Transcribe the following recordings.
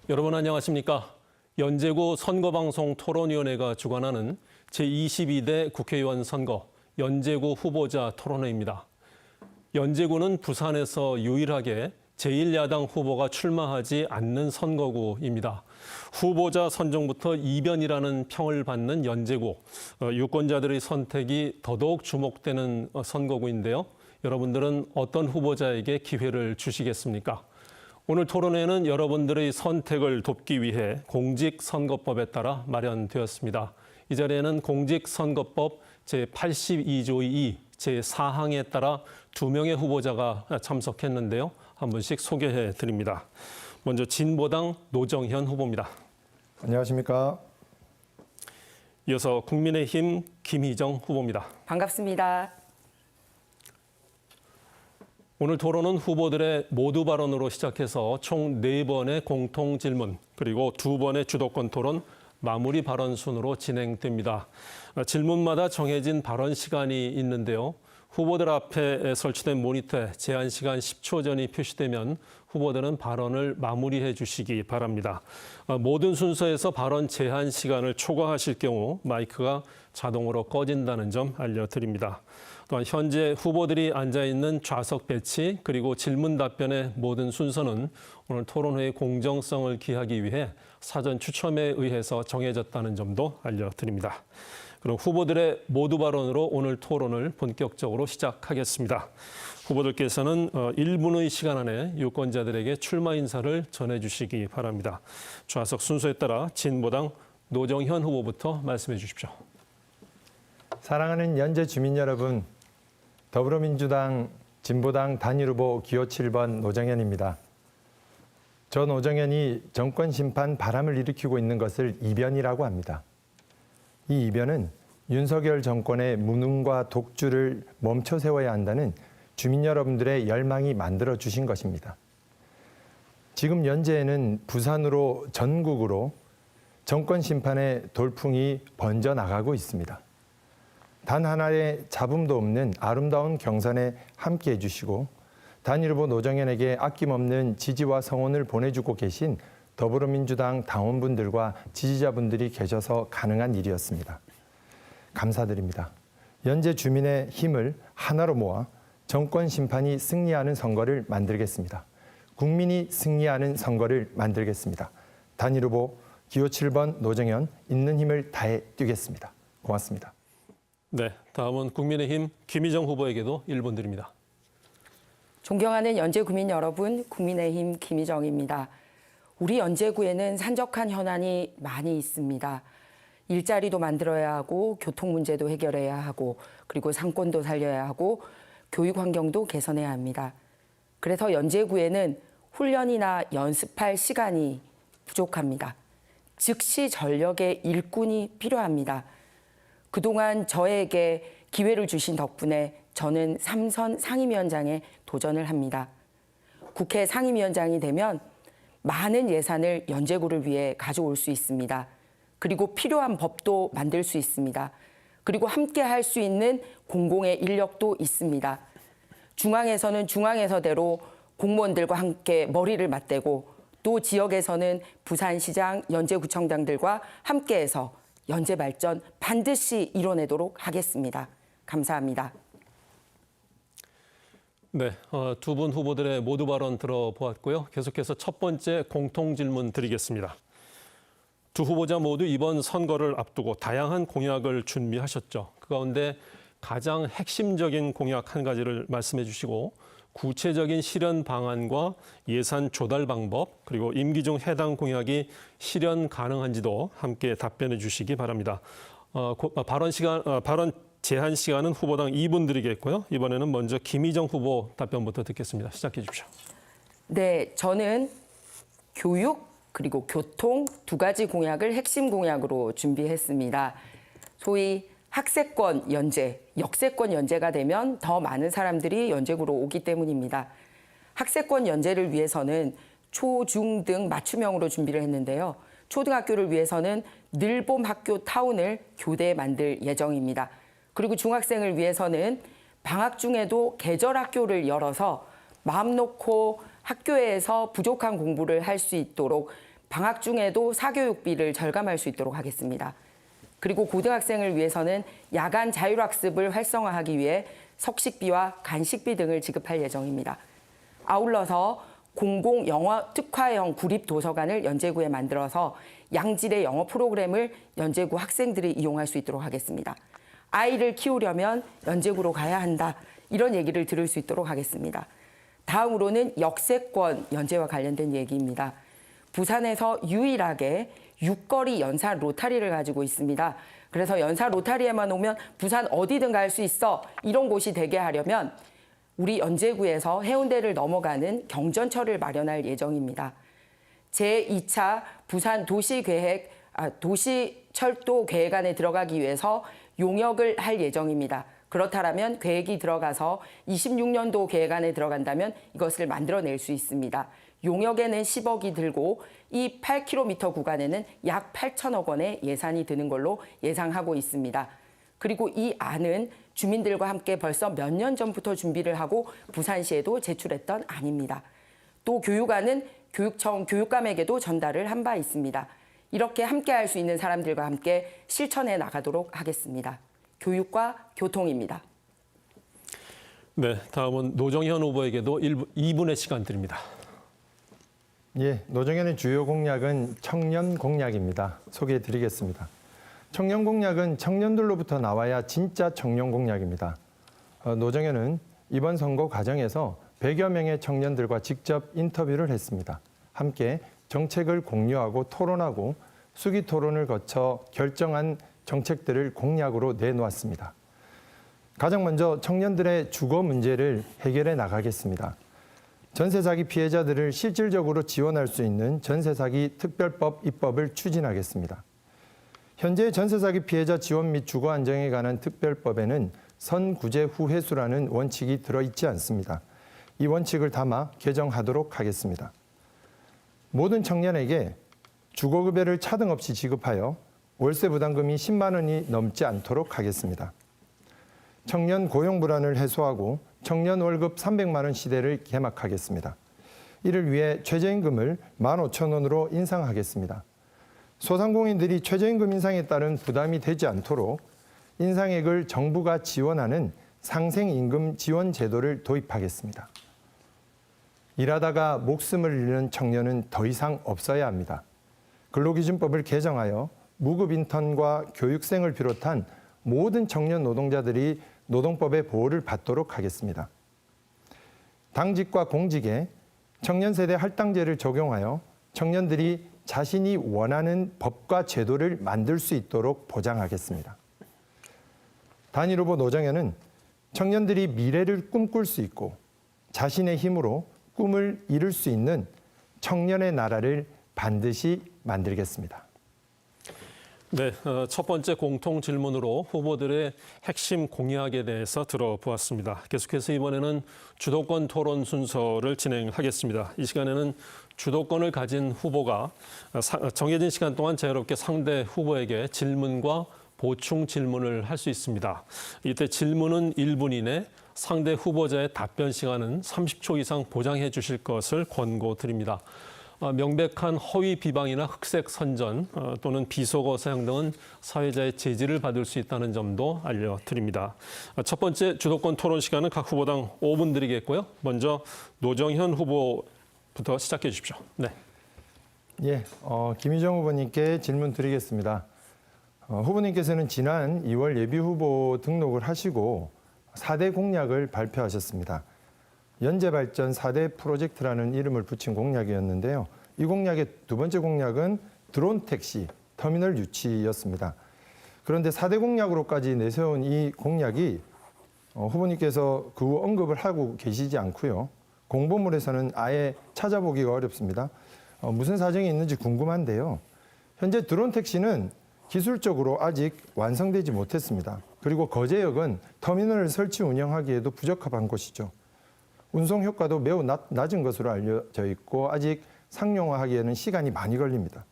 여러분 안녕하십니까? 연제구 선거방송 토론위원회가 주관하는 제22대 국회의원 선거 연제구 후보자 토론회입니다. 연제구는 부산에서 유일하게 제1야당 후보가 출마하지 않는 선거구입니다. 후보자 선정부터 이변이라는 평을 받는 연제구, 유권자들의 선택이 더더욱 주목되는 선거구인데요. 여러분들은 어떤 후보자에게 기회를 주시겠습니까? 오늘 토론회는 여러분들의 선택을 돕기 위해 공직선거법에 따라 마련되었습니다. 이 자리에는 공직선거법 제82조의 2, 제4항에 따라 2명의 후보자가 참석했는데요. 한 분씩 소개해 드립니다. 먼저 진보당 노정현 후보입니다. 안녕하십니까? 이어서 국민의힘 김희정 후보입니다. 반갑습니다. 오늘 토론은 후보들의 모두 발언으로 시작해서 총 4번의 공통 질문 그리고 2번의 주도권 토론 마무리 발언 순으로 진행됩니다. 질문마다 정해진 발언 시간이 있는데요. 후보들 앞에 설치된 모니터에 제한 시간 10초 전이 표시되면 후보들은 발언을 마무리해 주시기 바랍니다. 모든 순서에서 발언 제한 시간을 초과하실 경우 마이크가 자동으로 꺼진다는 점 알려드립니다. 또한 현재 후보들이 앉아있는 좌석 배치 그리고 질문 답변의 모든 순서는 오늘 토론회의 공정성을 기하기 위해 사전 추첨에 의해서 정해졌다는 점도 알려드립니다. 그럼 후보들의 모두 발언으로 오늘 토론을 본격적으로 시작하겠습니다. 후보들께서는 1분의 시간 안에 유권자들에게 출마 인사를 전해주시기 바랍니다. 좌석 순서에 따라 진보당 노정현 후보부터 말씀해 주십시오. 사랑하는 연제 주민 여러분, 더불어민주당 진보당 단일 후보 기호 7번 노정현입니다. 저 노정현이 정권 심판 바람을 일으키고 있는 것을 이변이라고 합니다. 이 이변은 윤석열 정권의 무능과 독주를 멈춰 세워야 한다는 주민 여러분들의 열망이 만들어 주신 것입니다. 지금 연제에는 부산으로 전국으로 정권 심판의 돌풍이 번져 나가고 있습니다. 단 하나의 잡음도 없는 아름다운 경선에 함께해 주시고 단일 후보 노정현에게 아낌없는 지지와 성원을 보내주고 계신 더불어민주당 당원분들과 지지자분들이 계셔서 가능한 일이었습니다. 감사드립니다. 연제 주민의 힘을 하나로 모아 정권 심판이 승리하는 선거를 만들겠습니다. 국민이 승리하는 선거를 만들겠습니다. 단일 후보 기호 7번 노정현 있는 힘을 다해 뛰겠습니다. 고맙습니다. 네, 다음은 국민의힘 김희정 후보에게도 1분 드립니다. 존경하는 연제 구민 여러분, 국민의힘 김희정입니다. 우리 연제구에는 산적한 현안이 많이 있습니다. 일자리도 만들어야 하고 교통 문제도 해결해야 하고 그리고 상권도 살려야 하고 교육 환경도 개선해야 합니다. 그래서 연제구에는 훈련이나 연습할 시간이 부족합니다. 즉시 전력의 일꾼이 필요합니다. 그동안 저에게 기회를 주신 덕분에 저는 3선 상임위원장에 도전을 합니다. 국회 상임위원장이 되면 많은 예산을 연제구를 위해 가져올 수 있습니다. 그리고 필요한 법도 만들 수 있습니다. 그리고 함께 할 수 있는 공공의 인력도 있습니다. 중앙에서는 중앙에서대로 공무원들과 함께 머리를 맞대고 또 지역에서는 부산시장, 연제구청장들과 함께해서 연제 발전 반드시 이뤄내도록 하겠습니다. 감사합니다. 네, 두 분 후보들의 모두 발언 들어보았고요. 계속해서 첫 번째 공통 질문 드리겠습니다. 두 후보자 모두 이번 선거를 앞두고 다양한 공약을 준비하셨죠. 그 가운데 가장 핵심적인 공약 한 가지를 말씀해 주시고 구체적인 실현 방안과 예산 조달 방법 그리고 임기 중 해당 공약이 실현 가능한지도 함께 답변해 주시기 바랍니다. 발언 제한 시간은 후보당 2분 드리겠고요. 이번에는 먼저 김희정 후보 답변부터 듣겠습니다. 시작해 주십시오. 네, 저는 교육 그리고 교통 두 가지 공약을 핵심 공약으로 준비했습니다. 소위 학세권 연제, 역세권 연제가 되면 더 많은 사람들이 연제구로 오기 때문입니다. 학세권 연제를 위해서는 초, 중 등 맞춤형으로 준비를 했는데요. 초등학교를 위해서는 늘봄 학교 타운을 교대에 만들 예정입니다. 그리고 중학생을 위해서는 방학 중에도 계절 학교를 열어서 마음 놓고 학교에서 부족한 공부를 할 수 있도록 방학 중에도 사교육비를 절감할 수 있도록 하겠습니다. 그리고 고등학생을 위해서는 야간 자율학습을 활성화하기 위해 석식비와 간식비 등을 지급할 예정입니다. 아울러서 공공 영어 특화형 구립 도서관을 연제구에 만들어서 양질의 영어 프로그램을 연제구 학생들이 이용할 수 있도록 하겠습니다. 아이를 키우려면 연제구로 가야 한다. 이런 얘기를 들을 수 있도록 하겠습니다. 다음으로는 역세권 연제와 관련된 얘기입니다. 부산에서 유일하게 6거리 연사 로타리를 가지고 있습니다. 그래서 연사 로타리에만 오면 부산 어디든 갈 수 있어. 이런 곳이 되게 하려면 우리 연제구에서 해운대를 넘어가는 경전철을 마련할 예정입니다. 제2차 부산 도시철도 계획안에 들어가기 위해서 용역을 할 예정입니다. 그렇다면 계획이 들어가서 26년도 계획안에 들어간다면 이것을 만들어낼 수 있습니다. 용역에는 10억이 들고 이 8km 구간에는 약 8천억 원의 예산이 드는 걸로 예상하고 있습니다. 그리고 이 안은 주민들과 함께 벌써 몇 년 전부터 준비를 하고 부산시에도 제출했던 안입니다. 또 교육안은 교육청 교육감에게도 전달을 한 바 있습니다. 이렇게 함께 할 수 있는 사람들과 함께 실천해 나가도록 하겠습니다. 교육과 교통입니다. 네, 다음은 노정현 후보에게도 2분의 시간 드립니다. 예, 노정현의 주요 공약은 청년 공약입니다. 소개해 드리겠습니다. 청년 공약은 청년들로부터 나와야 진짜 청년 공약입니다. 노정현은 이번 선거 과정에서 100여 명의 청년들과 직접 인터뷰를 했습니다. 함께 정책을 공유하고 토론하고 수기 토론을 거쳐 결정한 정책들을 공약으로 내놓았습니다. 가장 먼저 청년들의 주거 문제를 해결해 나가겠습니다. 전세 사기 피해자들을 실질적으로 지원할 수 있는 전세 사기 특별법 입법을 추진하겠습니다. 현재 전세 사기 피해자 지원 및 주거 안정에 관한 특별법에는 선구제 후 회수라는 원칙이 들어있지 않습니다. 이 원칙을 담아 개정하도록 하겠습니다. 모든 청년에게 주거급여를 차등 없이 지급하여 월세 부담금이 10만 원이 넘지 않도록 하겠습니다. 청년 고용 불안을 해소하고 청년 월급 300만 원 시대를 개막하겠습니다. 이를 위해 최저임금을 15,000원으로 인상하겠습니다. 소상공인들이 최저임금 인상에 따른 부담이 되지 않도록 인상액을 정부가 지원하는 상생임금 지원 제도를 도입하겠습니다. 일하다가 목숨을 잃는 청년은 더 이상 없어야 합니다. 근로기준법을 개정하여 무급 인턴과 교육생을 비롯한 모든 청년 노동자들이 노동법의 보호를 받도록 하겠습니다. 당직과 공직에 청년세대 할당제를 적용하여 청년들이 자신이 원하는 법과 제도를 만들 수 있도록 보장하겠습니다. 단일 후보 노정현은 청년들이 미래를 꿈꿀 수 있고 자신의 힘으로 꿈을 이룰 수 있는 청년의 나라를 반드시 만들겠습니다. 네, 첫 번째 공통 질문으로 후보들의 핵심 공약에 대해서 들어보았습니다. 계속해서 이번에는 주도권 토론 순서를 진행하겠습니다. 이 시간에는 주도권을 가진 후보가 정해진 시간 동안 자유롭게 상대 후보에게 질문과 보충 질문을 할 수 있습니다. 이때 질문은 1분 이내, 상대 후보자의 답변 시간은 30초 이상 보장해 주실 것을 권고드립니다. 명백한 허위 비방이나 흑색 선전 또는 비속어 사용 등은 사회자의 제지를 받을 수 있다는 점도 알려드립니다. 첫 번째 주도권 토론 시간은 각 후보당 5분 드리겠고요. 먼저 노정현 후보부터 시작해 주십시오. 네. 예, 김희정 후보님께 질문 드리겠습니다. 후보님께서는 지난 2월 예비 후보 등록을 하시고 4대 공약을 발표하셨습니다. 연재발전 4대 프로젝트라는 이름을 붙인 공약이었는데요. 이 공약의 두 번째 공약은 드론 택시, 터미널 유치였습니다. 그런데 4대 공약으로까지 내세운 이 공약이 후보님께서 그 후 언급을 하고 계시지 않고요. 공보물에서는 아예 찾아보기가 어렵습니다. 무슨 사정이 있는지 궁금한데요. 현재 드론 택시는 기술적으로 아직 완성되지 못했습니다. 그리고 거제역은 터미널을 설치 운영하기에도 부적합한 곳이죠. 운송 효과도 매우 낮은 것으로 알려져 있고 아직 상용화하기에는 시간이 많이 걸립니다.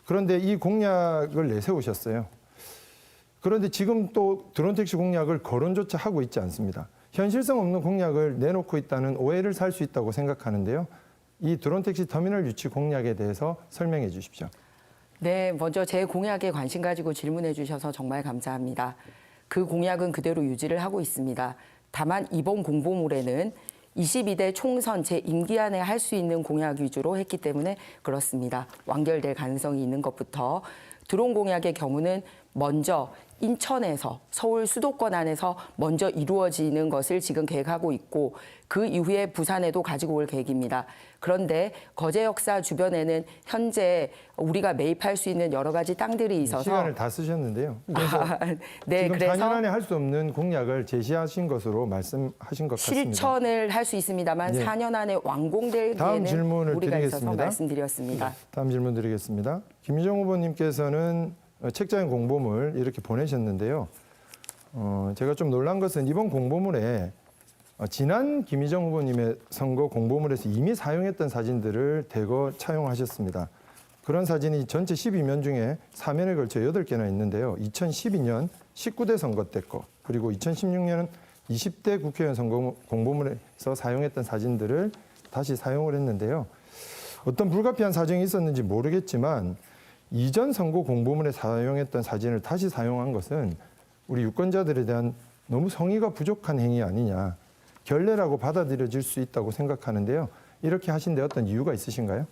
그런데 이 공약을 내세우셨어요. 그런데 지금 또 드론택시 공약을 거론조차 하고 있지 않습니다. 현실성 없는 공약을 내놓고 있다는 오해를 살 수 있다고 생각하는데요. 이 드론택시 터미널 유치 공약에 대해서 설명해 주십시오. 네, 먼저 제 공약에 관심 가지고 질문해 주셔서 정말 감사합니다. 그 공약은 그대로 유지를 하고 있습니다. 다만 이번 공보물에는 22대 총선 제 임기 안에 할 수 있는 공약 위주로 했기 때문에 그렇습니다. 완결될 가능성이 있는 것부터 드론 공약의 경우는 먼저 인천에서 서울 수도권 안에서 먼저 이루어지는 것을 지금 계획하고 있고 그 이후에 부산에도 가지고 올 계획입니다. 그런데 거제 역사 주변에는 현재 우리가 매입할 수 있는 여러 가지 땅들이 있어서 시간을 다 쓰셨는데요. 그래서 네, 지금 그래서 4년 안에 할 수 없는 공약을 제시하신 것으로 말씀하신 것 같습니다. 실천을 할 수 있습니다만 예. 4년 안에 완공될 다음 기회는 질문을 우리가 있어서 드리겠습니다. 말씀드렸습니다. 다음 질문 드리겠습니다. 김희정 후보님께서는 책자인 공보물 이렇게 보내셨는데요. 제가 좀 놀란 것은 이번 공보물에 지난 김희정 후보님의 선거 공보물에서 이미 사용했던 사진들을 대거 차용하셨습니다. 그런 사진이 전체 12면 중에 4면에 걸쳐 8개나 있는데요. 2012년 19대 선거 때 거, 그리고 2016년 20대 국회의원 선거 공보물에서 사용했던 사진들을 다시 사용을 했는데요. 어떤 불가피한 사정이 있었는지 모르겠지만 이전 선거 공보물에 사용했던 사진을 다시 사용한 것은 우리 유권자들에 대한 너무 성의가 부족한 행위 아니냐, 결례라고 받아들여질 수 있다고 생각하는데요. 이렇게 하신 데 어떤 이유가 있으신가요?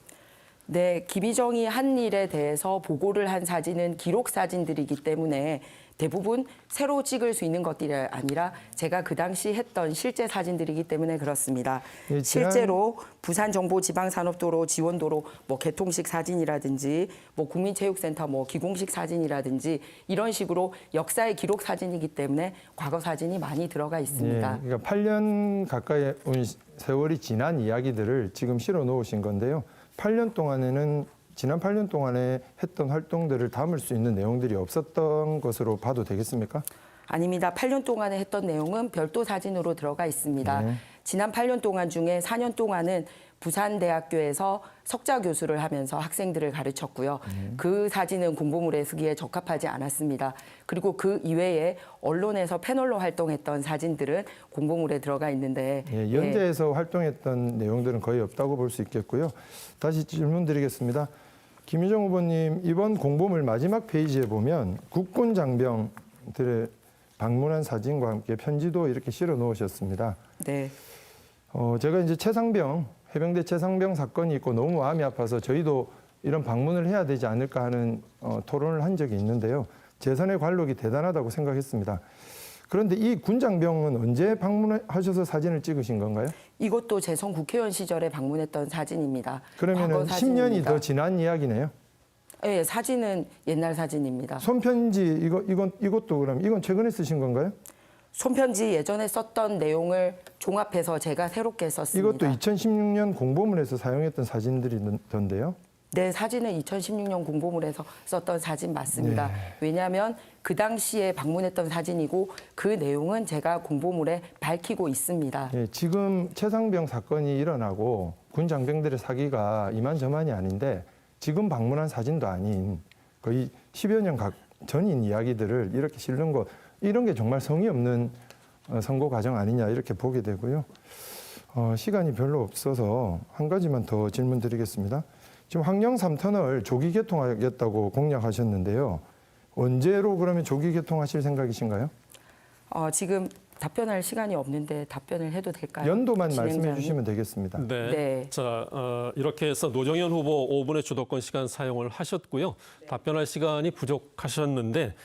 네, 김희정이 한 일에 대해서 보고를 한 사진은 기록 사진들이기 때문에 대부분 새로 찍을 수 있는 것들이 아니라 제가 그 당시 했던 실제 사진들이기 때문에 그렇습니다. 예, 실제로 부산정보지방산업도로 지원도로 뭐 개통식 사진이라든지 뭐 국민체육센터 뭐 기공식 사진이라든지 이런 식으로 역사의 기록 사진이기 때문에 과거 사진이 많이 들어가 있습니다. 예, 그러니까 8년 가까이 세월이 지난 이야기들을 지금 실어 놓으신 건데요. 8년 동안에는 지난 8년 동안에 했던 활동들을 담을 수 있는 내용들이 없었던 것으로 봐도 되겠습니까? 아닙니다. 8년 동안에 했던 내용은 별도 사진으로 들어가 있습니다. 네. 지난 8년 동안 중에 4년 동안은 부산대학교에서 석좌 교수를 하면서 학생들을 가르쳤고요. 그 사진은 공보물에 쓰기에 적합하지 않았습니다. 그리고 그 이외에 언론에서 패널로 활동했던 사진들은 공보물에 들어가 있는데 예, 연재에서 활동했던 내용들은 거의 없다고 볼 수 있겠고요. 다시 질문 드리겠습니다. 김희정 후보님, 이번 공보물 마지막 페이지에 보면 국군 장병들의 방문한 사진과 함께 편지도 이렇게 실어 놓으셨습니다. 네. 제가 이제 해병대 최상병 사건이 있고 너무 마음이 아파서 저희도 이런 방문을 해야 되지 않을까 하는 토론을 한 적이 있는데요. 재선의 관록이 대단하다고 생각했습니다. 그런데 이 군장병은 언제 방문하셔서 사진을 찍으신 건가요? 이것도 재선 국회의원 시절에 방문했던 사진입니다. 그러면 과거 10년이 사진입니다. 더 지난 이야기네요. 네, 사진은 옛날 사진입니다. 손편지 이것도 그럼 이건 최근에 쓰신 건가요? 손편지 예전에 썼던 내용을 종합해서 제가 새롭게 썼습니다. 이것도 2016년 공보물에서 사용했던 사진들이던데요. 네, 사진은 2016년 공보물에서 썼던 사진 맞습니다. 네. 왜냐하면 그 당시에 방문했던 사진이고 그 내용은 제가 공보물에 밝히고 있습니다. 예, 지금 최상병 사건이 일어나고 군 장병들의 사기가 이만저만이 아닌데 지금 방문한 사진도 아닌 거의 10여 년 전인 이야기들을 이렇게 실는 것, 이런 게 정말 성의 없는 선거 과정 아니냐 이렇게 보게 되고요. 시간이 별로 없어서 한 가지만 더 질문 드리겠습니다. 지금 황령 3터널 조기 개통하겠다고 공약하셨는데요. 언제로 그러면 조기 개통하실 생각이신가요? 지금 답변할 시간이 없는데 답변을 해도 될까요? 연도만 말씀해 진행자님? 주시면 되겠습니다. 네. 네. 자, 이렇게 해서 노정현 후보 5분의 주도권 시간 사용을 하셨고요. 답변할 시간이 부족하셨는데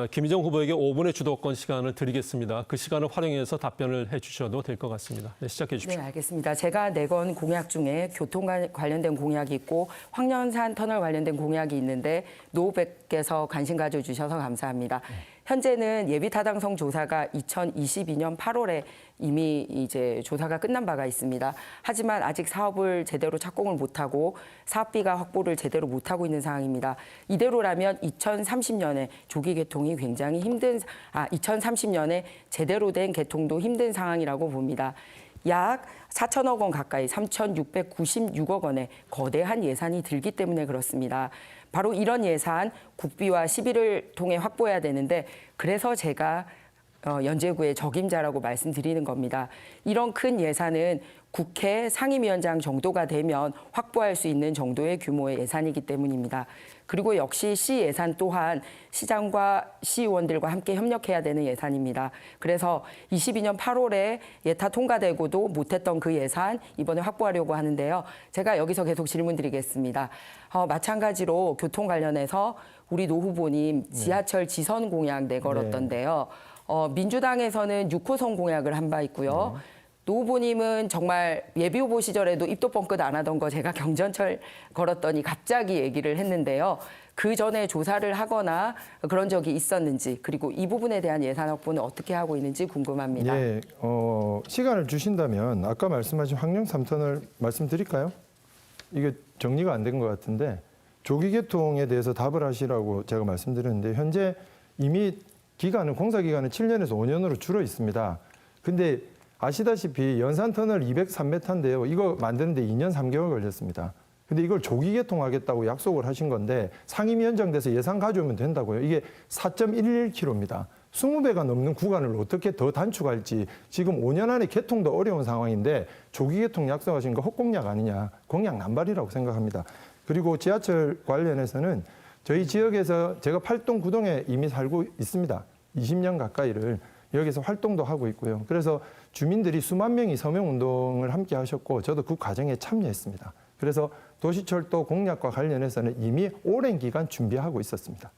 김희정 후보에게 5분의 주도권 시간을 드리겠습니다. 그 시간을 활용해서 답변을 해주셔도 될 것 같습니다. 네, 시작해 주십시오. 네, 알겠습니다. 제가 내건 공약 중에 교통 관련된 공약이 있고 황령산 터널 관련된 공약이 있는데 노 후보께서 관심 가져주셔서 감사합니다. 현재는 예비타당성 조사가 2022년 8월에 이미 이제 조사가 끝난 바가 있습니다. 하지만 아직 사업을 제대로 착공을 못하고 사업비가 확보를 제대로 못하고 있는 상황입니다. 이대로라면 2030년에 조기 개통이 굉장히 2030년에 제대로 된 개통도 힘든 상황이라고 봅니다. 약 4천억 원 가까이 3,696억 원의 거대한 예산이 들기 때문에 그렇습니다. 바로 이런 예산 국비와 시비를 통해 확보해야 되는데 그래서 제가 연제구의 적임자라고 말씀드리는 겁니다. 이런 큰 예산은 국회 상임위원장 정도가 되면 확보할 수 있는 정도의 규모의 예산이기 때문입니다. 그리고 역시 시 예산 또한 시장과 시의원들과 함께 협력해야 되는 예산입니다. 그래서 22년 8월에 예타 통과되고도 못했던 그 예산 이번에 확보하려고 하는데요. 제가 여기서 계속 질문드리겠습니다. 마찬가지로 교통 관련해서 우리 노 후보님 지하철 지선 공약 내걸었던데요. 민주당에서는 6호선 공약을 한 바 있고요. 노 후보님은 정말 예비 후보 시절에도 입도 뻥끗 안 하던 거 제가 경전철 걸었더니 갑자기 얘기를 했는데요. 그 전에 조사를 하거나 그런 적이 있었는지 그리고 이 부분에 대한 예산 확보는 어떻게 하고 있는지 궁금합니다. 예, 시간을 주신다면 아까 말씀하신 황령 3터널 말씀드릴까요? 이게 정리가 안 된 것 같은데 조기 개통에 대해서 답을 하시라고 제가 말씀드렸는데 현재 이미 공사 기간은 7년에서 5년으로 줄어 있습니다. 근데 아시다시피 연산터널 203m인데요. 이거 만드는데 2년 3개월 걸렸습니다. 근데 이걸 조기 개통하겠다고 약속을 하신 건데 상임위원장 돼서 예산 가져오면 된다고요. 이게 4.11km입니다. 20배가 넘는 구간을 어떻게 더 단축할지 지금 5년 안에 개통도 어려운 상황인데 조기 개통 약속하신 거 헛공약 아니냐. 공약 남발이라고 생각합니다. 그리고 지하철 관련해서는 저희 지역에서 제가 8동 9동에 이미 살고 있습니다. 20년 가까이를. 여기서 활동도 하고 있고요. 그래서 주민들이 수만 명이 서명운동을 함께 하셨고 저도 그 과정에 참여했습니다. 그래서 도시철도 공약과 관련해서는 이미 오랜 기간 준비하고 있었습니다.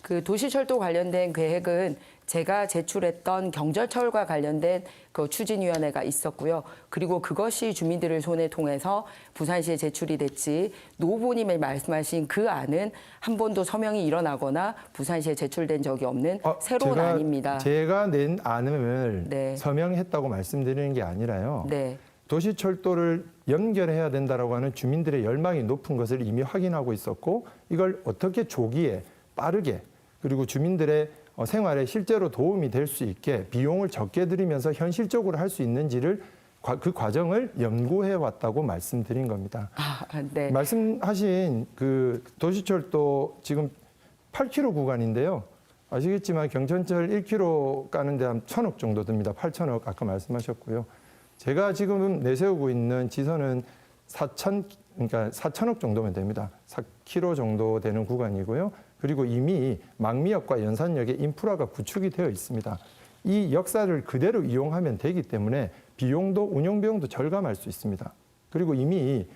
그 도시철도 관련된 계획은 제가 제출했던 경전철과 관련된 그 추진위원회가 있었고요. 그리고 그것이 주민들을 손에 통해서 부산시에 제출이 됐지 노 후보님이 말씀하신 그 안은 한 번도 서명이 일어나거나 부산시에 제출된 적이 없는 새로운 안입니다. 제가 낸 안을 네. 서명했다고 말씀드리는 게 아니라요. 네. 도시철도를 연결해야 된다라고 하는 주민들의 열망이 높은 것을 이미 확인하고 있었고 이걸 어떻게 조기에 빠르게 그리고 주민들의 생활에 실제로 도움이 될 수 있게 비용을 적게 들이면서 현실적으로 할 수 있는지를 그 과정을 연구해 왔다고 말씀드린 겁니다. 네. 말씀하신 그 도시철도 지금 8km 구간인데요. 아시겠지만 경천철 1km 까는데 한 1,000억 정도 듭니다. 8,000억 아까 말씀하셨고요. 제가 지금 내세우고 있는 지선은 4,000억 정도면 됩니다. 4km 정도 되는 구간이고요. 그리고 이미 망미역과 연산역의 인프라가 구축이 되어 있습니다. 이 역사를 그대로 이용하면 되기 때문에 비용도 운영 비용도 절감할 수 있습니다. 그리고 이미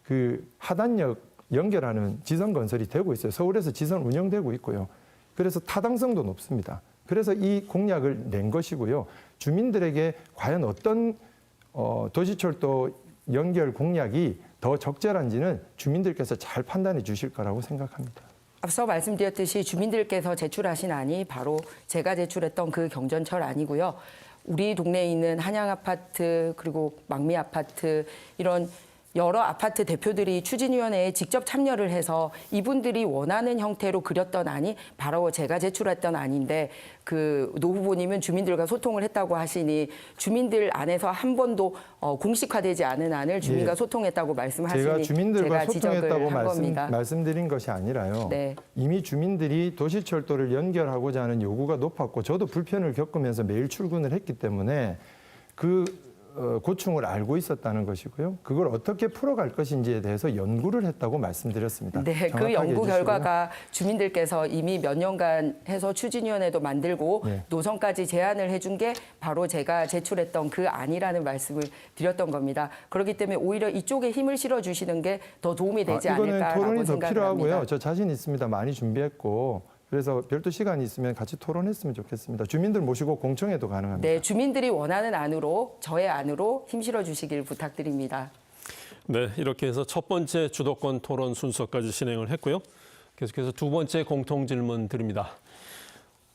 그 하단역 연결하는 지선 건설이 되고 있어요. 서울에서 지선 운영되고 있고요. 그래서 타당성도 높습니다. 그래서 이 공약을 낸 것이고요. 주민들에게 과연 어떤 도시철도 연결 공약이 더 적절한지는 주민들께서 잘 판단해 주실 거라고 생각합니다. 앞서 말씀드렸듯이 주민들께서 제출하신 안이 바로 제가 제출했던 그 경전철 안이고요. 우리 동네에 있는 한양아파트 그리고 망미아파트 이런 여러 아파트 대표들이 추진위원회에 직접 참여를 해서 이분들이 원하는 형태로 그렸던 안이 바로 제가 제출했던 안인데 그 노 후보님은 주민들과 소통을 했다고 하시니 주민들 안에서 한 번도 공식화되지 않은 안을 주민과 소통했다고 말씀하시니 제가 주민들과 소통했다고 겁니다. 말씀드린 것이 아니라요. 네. 이미 주민들이 도시철도를 연결하고자 하는 요구가 높았고 저도 불편을 겪으면서 매일 출근을 했기 때문에 그 고충을 알고 있었다는 것이고요. 그걸 어떻게 풀어갈 것인지에 대해서 연구를 했다고 말씀드렸습니다. 네, 그 연구 결과가 주민들께서 이미 몇 년간 해서 추진위원회도 만들고 네. 노선까지 제안을 해준 게 바로 제가 제출했던 그 안이라는 말씀을 드렸던 겁니다. 그렇기 때문에 오히려 이쪽에 힘을 실어주시는 게 더 도움이 되지 이거는 않을까라고 토론이 더 생각을 필요하고요. 합니다. 저 자신 있습니다. 많이 준비했고. 그래서 별도 시간이 있으면 같이 토론했으면 좋겠습니다. 주민들 모시고 공청회도 가능합니다. 네, 주민들이 원하는 안으로 저의 안으로 힘 실어주시길 부탁드립니다. 네, 이렇게 해서 첫 번째 주도권 토론 순서까지 진행을 했고요. 계속해서 두 번째 공통 질문 드립니다.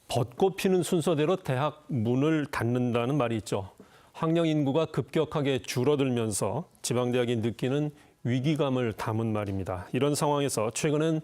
벚꽃 피는 순서대로 대학 문을 닫는다는 말이 있죠. 학령 인구가 급격하게 줄어들면서 지방대학이 느끼는 위기감을 담은 말입니다. 이런 상황에서 최근엔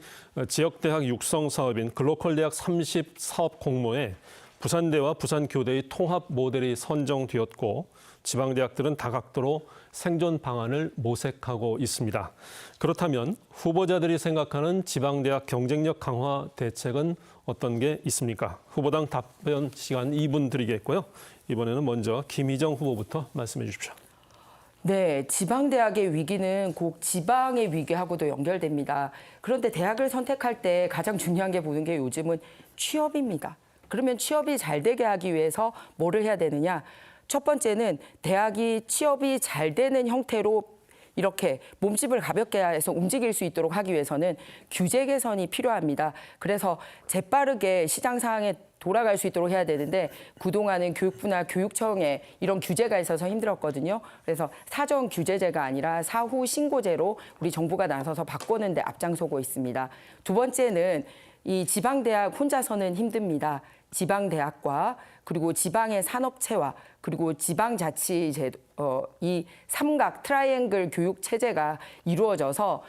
지역대학 육성 사업인 글로컬대학 30 사업 공모에 부산대와 부산교대의 통합 모델이 선정되었고 지방대학들은 다각도로 생존 방안을 모색하고 있습니다. 그렇다면 후보자들이 생각하는 지방대학 경쟁력 강화 대책은 어떤 게 있습니까? 후보당 답변 시간 2분 드리겠고요. 이번에는 먼저 김희정 후보부터 말씀해 주십시오. 네, 지방대학의 위기는 꼭 지방의 위기하고도 연결됩니다. 그런데 대학을 선택할 때 가장 중요한 게 보는 게 요즘은 취업입니다. 그러면 취업이 잘 되게 하기 위해서 뭐를 해야 되느냐? 첫 번째는 대학이 취업이 잘 되는 형태로 이렇게 몸집을 가볍게 해서 움직일 수 있도록 하기 위해서는 규제 개선이 필요합니다. 그래서 재빠르게 시장 상황에 돌아갈 수 있도록 해야 되는데 그동안은 교육부나 교육청에 이런 규제가 있어서 힘들었거든요. 그래서 사전 규제제가 아니라 사후 신고제로 우리 정부가 나서서 바꾸는 데 앞장서고 있습니다. 두 번째는 이 지방대학 혼자서는 힘듭니다. 지방대학과 그리고 지방의 산업체와 그리고 지방자치제 이 삼각 트라이앵글 교육 체제가 이루어져서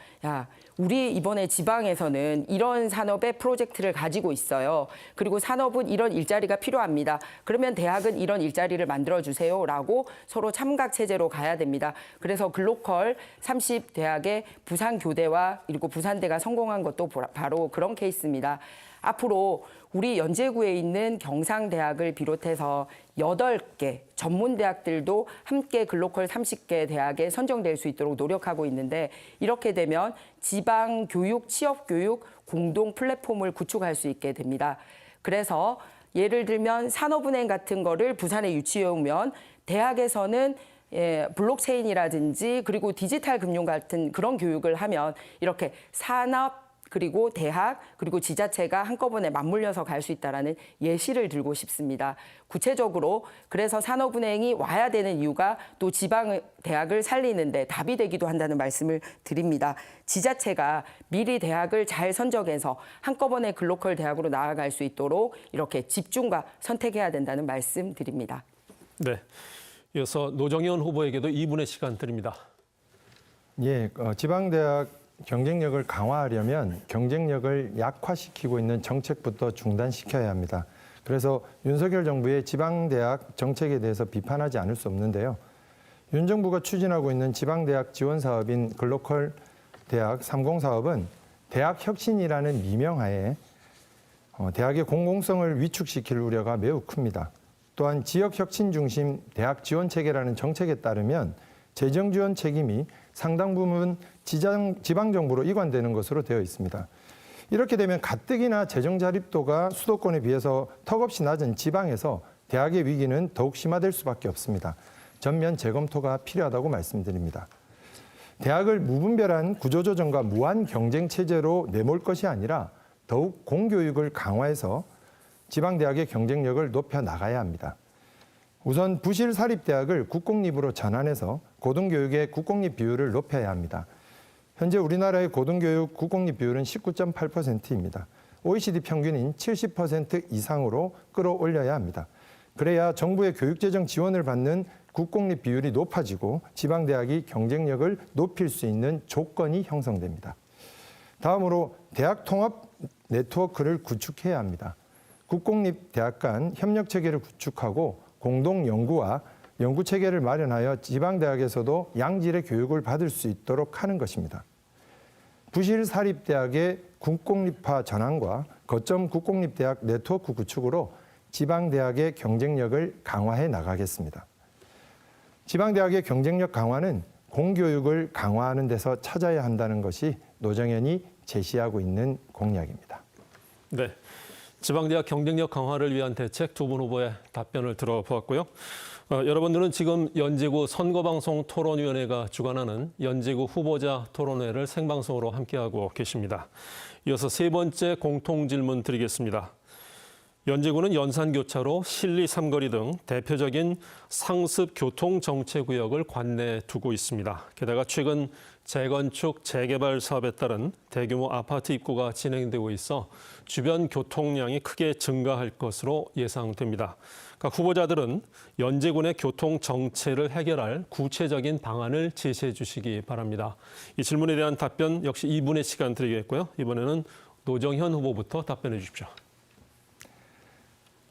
우리 이번에 지방에서는 이런 산업의 프로젝트를 가지고 있어요. 그리고 산업은 이런 일자리가 필요합니다. 그러면 대학은 이런 일자리를 만들어 주세요라고 서로 참각 체제로 가야 됩니다. 그래서 글로컬 30대학의 부산교대와 그리고 부산대가 성공한 것도 바로 그런 케이스입니다. 앞으로 우리 연제구에 있는 경상대학을 비롯해서 8개 전문대학들도 함께 글로컬 30개 대학에 선정될 수 있도록 노력하고 있는데 이렇게 되면 지방교육, 취업교육 공동 플랫폼을 구축할 수 있게 됩니다. 그래서 예를 들면 산업은행 같은 거를 부산에 유치해 오면 대학에서는 블록체인이라든지 그리고 디지털 금융 같은 그런 교육을 하면 이렇게 산업 그리고 대학 그리고 지자체가 한꺼번에 맞물려서 갈 수 있다라는 예시를 들고 싶습니다. 구체적으로 그래서 산업은행이 와야 되는 이유가 또 지방 대학을 살리는데 답이 되기도 한다는 말씀을 드립니다. 지자체가 미리 대학을 잘 선정해서 한꺼번에 글로컬 대학으로 나아갈 수 있도록 이렇게 집중과 선택해야 된다는 말씀 드립니다. 네, 이어서 노정현 후보에게도 2분의 시간 드립니다. 예, 지방대학 경쟁력을 강화하려면 경쟁력을 약화시키고 있는 정책부터 중단시켜야 합니다. 그래서 윤석열 정부의 지방대학 정책에 대해서 비판하지 않을 수 없는데요. 윤 정부가 추진하고 있는 지방대학 지원 사업인 글로컬 대학 30 사업은 대학 혁신이라는 미명하에 대학의 공공성을 위축시킬 우려가 매우 큽니다. 또한 지역 혁신 중심 대학 지원 체계라는 정책에 따르면 재정 지원 책임이 상당 부분 지방정부로 이관되는 것으로 되어 있습니다. 이렇게 되면 가뜩이나 재정 자립도가 수도권에 비해서 턱없이 낮은 지방에서 대학의 위기는 더욱 심화될 수밖에 없습니다. 전면 재검토가 필요하다고 말씀드립니다. 대학을 무분별한 구조조정과 무한 경쟁 체제로 내몰 것이 아니라 더욱 공교육을 강화해서 지방대학의 경쟁력을 높여 나가야 합니다. 우선 부실 사립대학을 국공립으로 전환해서 고등교육의 국공립 비율을 높여야 합니다. 현재 우리나라의 고등교육 국공립 비율은 19.8%입니다. OECD 평균인 70% 이상으로 끌어올려야 합니다. 그래야 정부의 교육재정 지원을 받는 국공립 비율이 높아지고 지방대학이 경쟁력을 높일 수 있는 조건이 형성됩니다. 다음으로 대학 통합 네트워크를 구축해야 합니다. 국공립 대학 간 협력 체계를 구축하고 공동 연구와 연구 체계를 마련하여 지방대학에서도 양질의 교육을 받을 수 있도록 하는 것입니다. 부실 사립대학의 국공립화 전환과 거점 국공립대학 네트워크 구축으로 지방대학의 경쟁력을 강화해 나가겠습니다. 지방대학의 경쟁력 강화는 공교육을 강화하는 데서 찾아야 한다는 것이 노정현이 제시하고 있는 공약입니다. 네, 지방대학 경쟁력 강화를 위한 대책 두 분 후보의 답변을 들어보았고요. 여러분들은 지금 연제구 선거방송 토론위원회가 주관하는 연제구 후보자 토론회를 생방송으로 함께하고 계십니다. 이어서 세 번째 공통질문 드리겠습니다. 연제구는 연산교차로 실리 삼거리 등 대표적인 상습 교통정체구역을 관내에 두고 있습니다. 게다가 최근 재건축, 재개발 사업에 따른 대규모 아파트 입고가 진행되고 있어 주변 교통량이 크게 증가할 것으로 예상됩니다. 각 후보자들은 연제군의 교통 정체를 해결할 구체적인 방안을 제시해 주시기 바랍니다. 이 질문에 대한 답변 역시 2분의 시간 드리겠고요. 이번에는 노정현 후보부터 답변해 주십시오.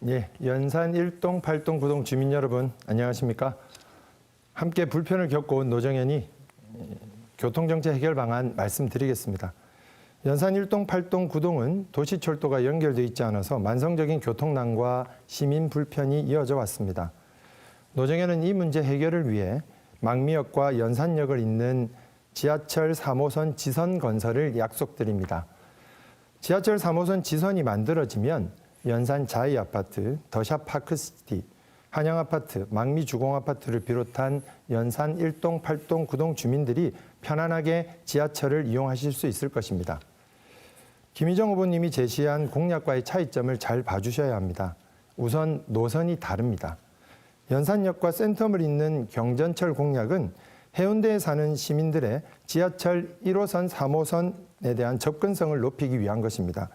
예, 연산 1동, 8동, 9동 주민 여러분 안녕하십니까? 함께 불편을 겪고 온 노정현이 교통정체 해결 방안 말씀드리겠습니다. 연산 1동, 8동, 9동은 도시철도가 연결돼 있지 않아서 만성적인 교통난과 시민 불편이 이어져 왔습니다. 노정현은 이 문제 해결을 위해 망미역과 연산역을 잇는 지하철 3호선 지선 건설을 약속드립니다. 지하철 3호선 지선이 만들어지면 연산 자이아파트, 더샵 파크시티, 한양아파트, 망미주공아파트를 비롯한 연산 1동, 8동, 9동 주민들이 편안하게 지하철을 이용하실 수 있을 것입니다. 김희정 후보님이 제시한 공약과의 차이점을 잘 봐주셔야 합니다. 우선 노선이 다릅니다. 연산역과 센텀을 잇는 경전철 공약은 해운대에 사는 시민들의 지하철 1호선, 3호선에 대한 접근성을 높이기 위한 것입니다.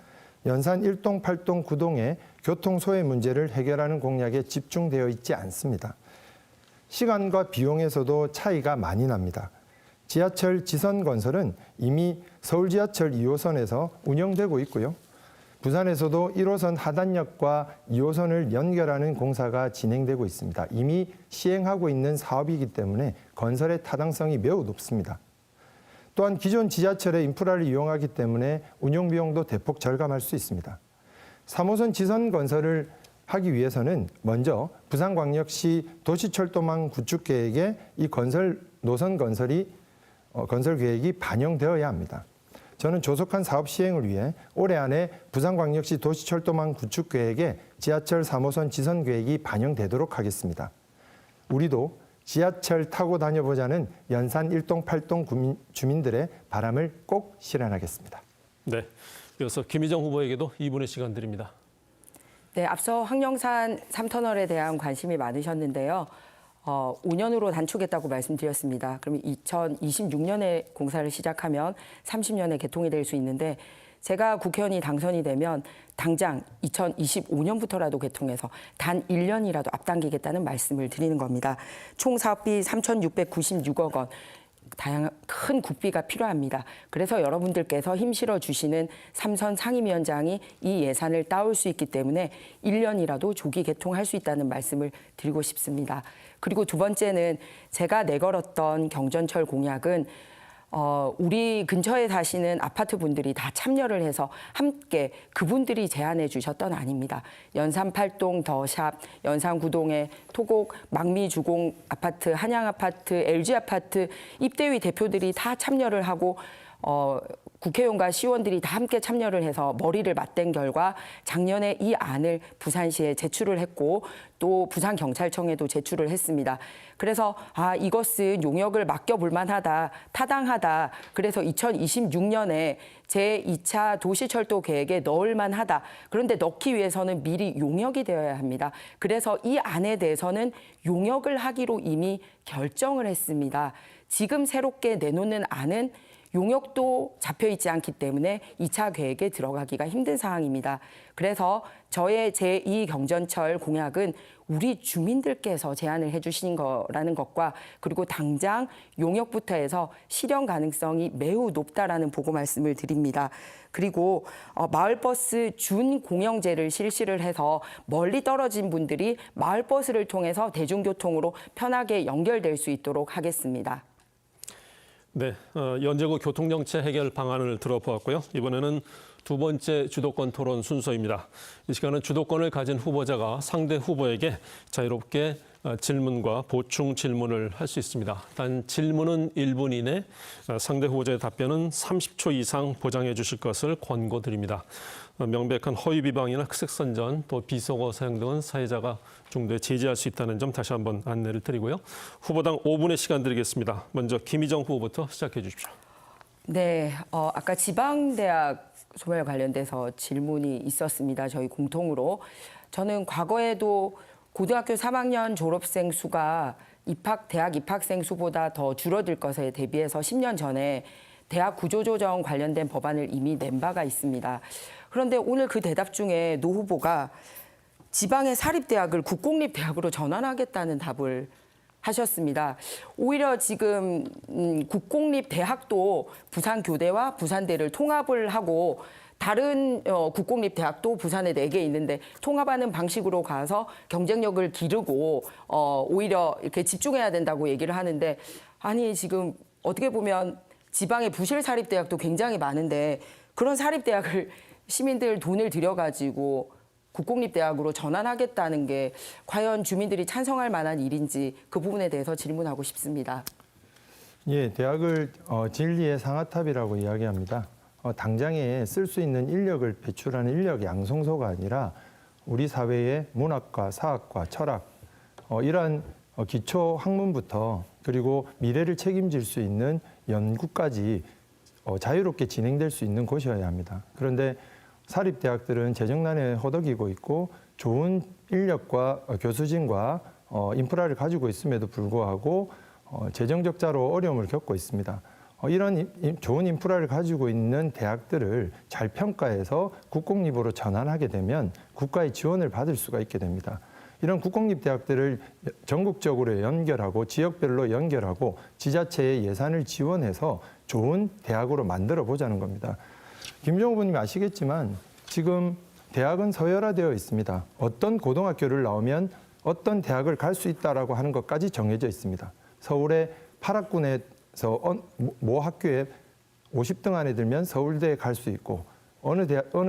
연산 1동, 8동, 9동의 교통 소외 문제를 해결하는 공약에 집중되어 있지 않습니다. 시간과 비용에서도 차이가 많이 납니다. 지하철 지선 건설은 이미 서울 지하철 2호선에서 운영되고 있고요. 부산에서도 1호선 하단역과 2호선을 연결하는 공사가 진행되고 있습니다. 이미 시행하고 있는 사업이기 때문에 건설의 타당성이 매우 높습니다. 또한 기존 지하철의 인프라를 이용하기 때문에 운영 비용도 대폭 절감할 수 있습니다. 3호선 지선 건설을 하기 위해서는 먼저 부산광역시 도시철도망 구축 계획에 이 노선 건설 계획이 반영되어야 합니다. 저는 조속한 사업 시행을 위해 올해 안에 부산광역시 도시철도망 구축 계획에 지하철 3호선 지선 계획이 반영되도록 하겠습니다. 우리도 지하철 타고 다녀보자는 연산 1동 8동 주민들의 바람을 꼭 실현하겠습니다. 네, 이어서 김희정 후보에게도 2분의 시간 드립니다. 네, 앞서 황령산 3터널에 대한 관심이 많으셨는데요. 5년으로 단축했다고 말씀드렸습니다. 그러면 2026년에 공사를 시작하면 30년에 개통이 될 수 있는데 제가 국회의원이 당선이 되면 당장 2025년부터라도 개통해서 단 1년이라도 앞당기겠다는 말씀을 드리는 겁니다. 총 사업비 3,696억 원. 다양한 큰 국비가 필요합니다. 그래서 여러분들께서 힘실어 주시는 삼선 상임위원장이 이 예산을 따올 수 있기 때문에 1년이라도 조기 개통할 수 있다는 말씀을 드리고 싶습니다. 그리고 두 번째는 제가 내걸었던 경전철 공약은 우리 근처에 사시는 아파트 분들이 다 참여를 해서 함께 그분들이 제안해 주셨던 아닙니다. 연산 8동 더샵, 연산 9동의 토곡, 망미주공 아파트, 한양 아파트, LG 아파트 입대위 대표들이 다 참여를 하고 국회의원과 시의원들이 다 함께 참여를 해서 머리를 맞댄 결과 작년에 이 안을 부산시에 제출을 했고 또 부산경찰청에도 제출을 했습니다. 그래서 이것은 용역을 맡겨볼 만하다, 타당하다. 그래서 2026년에 제2차 도시철도 계획에 넣을 만하다. 그런데 넣기 위해서는 미리 용역이 되어야 합니다. 그래서 이 안에 대해서는 용역을 하기로 이미 결정을 했습니다. 지금 새롭게 내놓는 안은 용역도 잡혀있지 않기 때문에 2차 계획에 들어가기가 힘든 상황입니다. 그래서 저의 제2경전철 공약은 우리 주민들께서 제안을 해주신 거라는 것과 그리고 당장 용역부터 해서 실현 가능성이 매우 높다라는 보고 말씀을 드립니다. 그리고 마을버스 준공영제를 실시를 해서 멀리 떨어진 분들이 마을버스를 통해서 대중교통으로 편하게 연결될 수 있도록 하겠습니다. 네, 연제구 교통정체 해결 방안을 들어보았고요. 이번에는 두 번째 주도권 토론 순서입니다. 이 시간은 주도권을 가진 후보자가 상대 후보에게 자유롭게 질문과 보충 질문을 할 수 있습니다. 단 질문은 1분 이내, 상대 후보자의 답변은 30초 이상 보장해 주실 것을 권고드립니다. 명백한 허위 비방이나흑색 선전, 또 비속어 사용 등은 사회자가 중도에 제지할 수 있다는 점 다시 한번 안내를 드리고요. 후보당 5분의 시간 드리겠습니다. 먼저 김희정 후보부터 시작해 주십시오. 네, 아까 지방대학 소멸 관련돼서 질문이 있었습니다. 저희 공통으로. 저는 과거에도 고등학교 3학년 졸업생 수가 대학 입학생 수보다 더 줄어들 것에 대비해서 10년 전에 대학 구조조정 관련된 법안을 이미 낸 바가 있습니다. 그런데 오늘 그 대답 중에 노 후보가 지방의 사립대학을 국공립대학으로 전환하겠다는 답을 하셨습니다. 오히려 지금 국공립대학도 부산교대와 부산대를 통합을 하고 다른 국공립대학도 부산에 4개 있는데 통합하는 방식으로 가서 경쟁력을 기르고 오히려 이렇게 집중해야 된다고 얘기를 하는데 아니 지금 어떻게 보면 지방의 부실 사립대학도 굉장히 많은데 그런 사립대학을 시민들 돈을 들여가지고 국공립대학으로 전환하겠다는 게 과연 주민들이 찬성할 만한 일인지 그 부분에 대해서 질문하고 싶습니다. 예, 대학을 진리의 상아탑이라고 이야기합니다. 당장에 쓸 수 있는 인력을 배출하는 인력 양성소가 아니라 우리 사회의 문학과 사학과 철학, 이러한 기초 학문부터 그리고 미래를 책임질 수 있는 연구까지 자유롭게 진행될 수 있는 곳이어야 합니다. 그런데 사립대학들은 재정난에 허덕이고 있고 좋은 인력과 교수진과 인프라를 가지고 있음에도 불구하고 재정 적자로 어려움을 겪고 있습니다. 이런 좋은 인프라를 가지고 있는 대학들을 잘 평가해서 국공립으로 전환하게 되면 국가의 지원을 받을 수가 있게 됩니다. 이런 국공립 대학들을 전국적으로 연결하고 지역별로 연결하고 지자체의 예산을 지원해서 좋은 대학으로 만들어 보자는 겁니다. 김정우 후보님이 아시겠지만 지금 대학은 서열화되어 있습니다. 어떤 고등학교를 나오면 어떤 대학을 갈 수 있다라고 하는 것까지 정해져 있습니다. 서울의 8학군에서 모 학교에 50등 안에 들면 서울대에 갈 수 있고 어느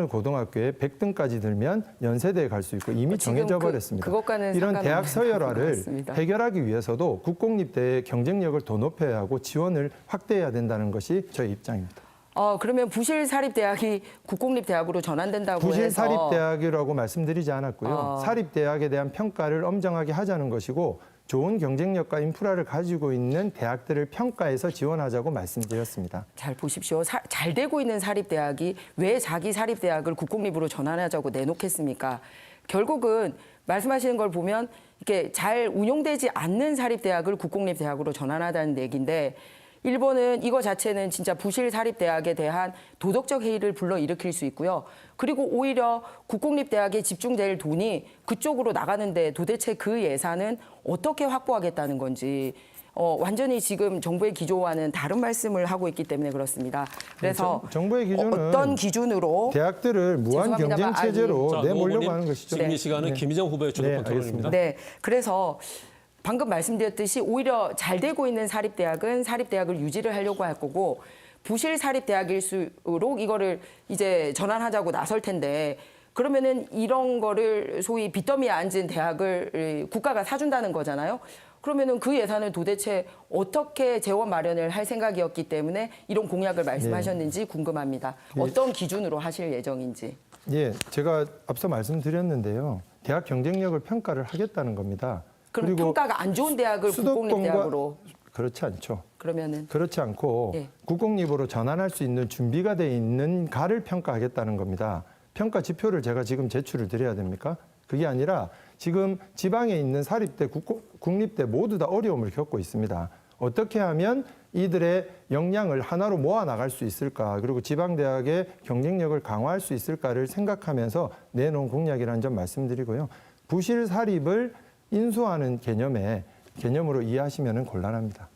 고등학교에 100등까지 들면 연세대에 갈 수 있고 이미 정해져 버렸습니다. 그것과는 이런 대학 상관없는 서열화를 것 같습니다. 해결하기 위해서도 국공립대의 경쟁력을 더 높여야 하고 지원을 확대해야 된다는 것이 저의 입장입니다. 그러면 부실 사립대학이 국공립대학으로 전환된다고 부실 해서 사립대학이라고 말씀드리지 않았고요. 사립대학에 대한 평가를 엄정하게 하자는 것이고 좋은 경쟁력과 인프라를 가지고 있는 대학들을 평가해서 지원하자고 말씀드렸습니다. 잘 보십시오. 잘 되고 있는 사립대학이 왜 자기 사립대학을 국공립으로 전환하자고 내놓겠습니까? 결국은 말씀하시는 걸 보면 이렇게 잘 운용되지 않는 사립대학을 국공립대학으로 전환하자는 얘기인데 일본은 이거 자체는 진짜 부실 사립대학에 대한 도덕적 해이를 불러일으킬 수 있고요. 그리고 오히려 국공립대학에 집중될 돈이 그쪽으로 나가는데 도대체 그 예산은 어떻게 확보하겠다는 건지 완전히 지금 정부의 기조와는 다른 말씀을 하고 있기 때문에 그렇습니다. 그래서 정부의 기준은 어떤 기준으로 대학들을 무한 경쟁 체제로 내몰려고 하는 것이죠. 지금 이 시간은 김희정 후보의 주도권 토론입니다. 네, 그래서 방금 말씀드렸듯이 오히려 잘 되고 있는 사립대학은 사립대학을 유지를 하려고 할 거고 부실 사립대학일수록 이거를 이제 전환하자고 나설 텐데 그러면은 이런 거를 소위 빚더미에 앉은 대학을 국가가 사준다는 거잖아요. 그러면은 그 예산을 도대체 어떻게 재원 마련을 할 생각이었기 때문에 이런 공약을 말씀하셨는지 궁금합니다. 어떤 기준으로 하실 예정인지. 예, 제가 앞서 말씀드렸는데요. 대학 경쟁력을 평가를 하겠다는 겁니다. 그럼 평가가 안 좋은 대학을 국공립대학으로 그렇지 않죠. 그러면은 그렇지 않고 국공립으로 전환할 수 있는 준비가 돼 있는가를 평가하겠다는 겁니다. 평가 지표를 제가 지금 제출을 드려야 됩니까? 그게 아니라 지금 지방에 있는 사립대, 국립대 모두 다 어려움을 겪고 있습니다. 어떻게 하면 이들의 역량을 하나로 모아 나갈 수 있을까? 그리고 지방대학의 경쟁력을 강화할 수 있을까를 생각하면서 내놓은 공약이라는 점 말씀드리고요. 부실 사립을 인수하는 개념으로 이해하시면 곤란합니다.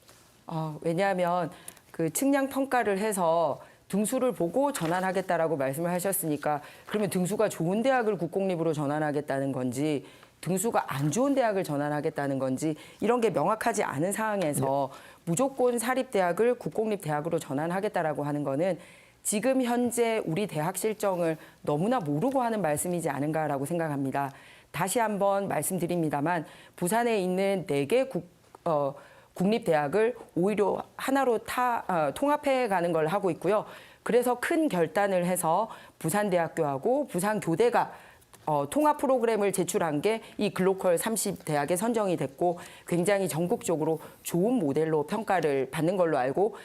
왜냐하면 그 측량 평가를 해서 등수를 보고 전환하겠다라고 말씀을 하셨으니까 그러면 등수가 좋은 대학을 국공립으로 전환하겠다는 건지 등수가 안 좋은 대학을 전환하겠다는 건지 이런 게 명확하지 않은 상황에서 무조건 사립대학을 국공립대학으로 전환하겠다라고 하는 거는 지금 현재 우리 대학 실정을 너무나 모르고 하는 말씀이지 않은가라고 생각합니다. 다시 한번 말씀드립니다만 부산에 있는 4개 국립대학을 오히려 하나로 통합해 가는 걸 하고 있고요. 그래서 큰 결단을 해서 부산대학교하고 부산교대가 통합 프로그램을 제출한 게 이 글로컬 30대학에 선정이 됐고 굉장히 전국적으로 좋은 모델로 평가를 받는 걸로 알고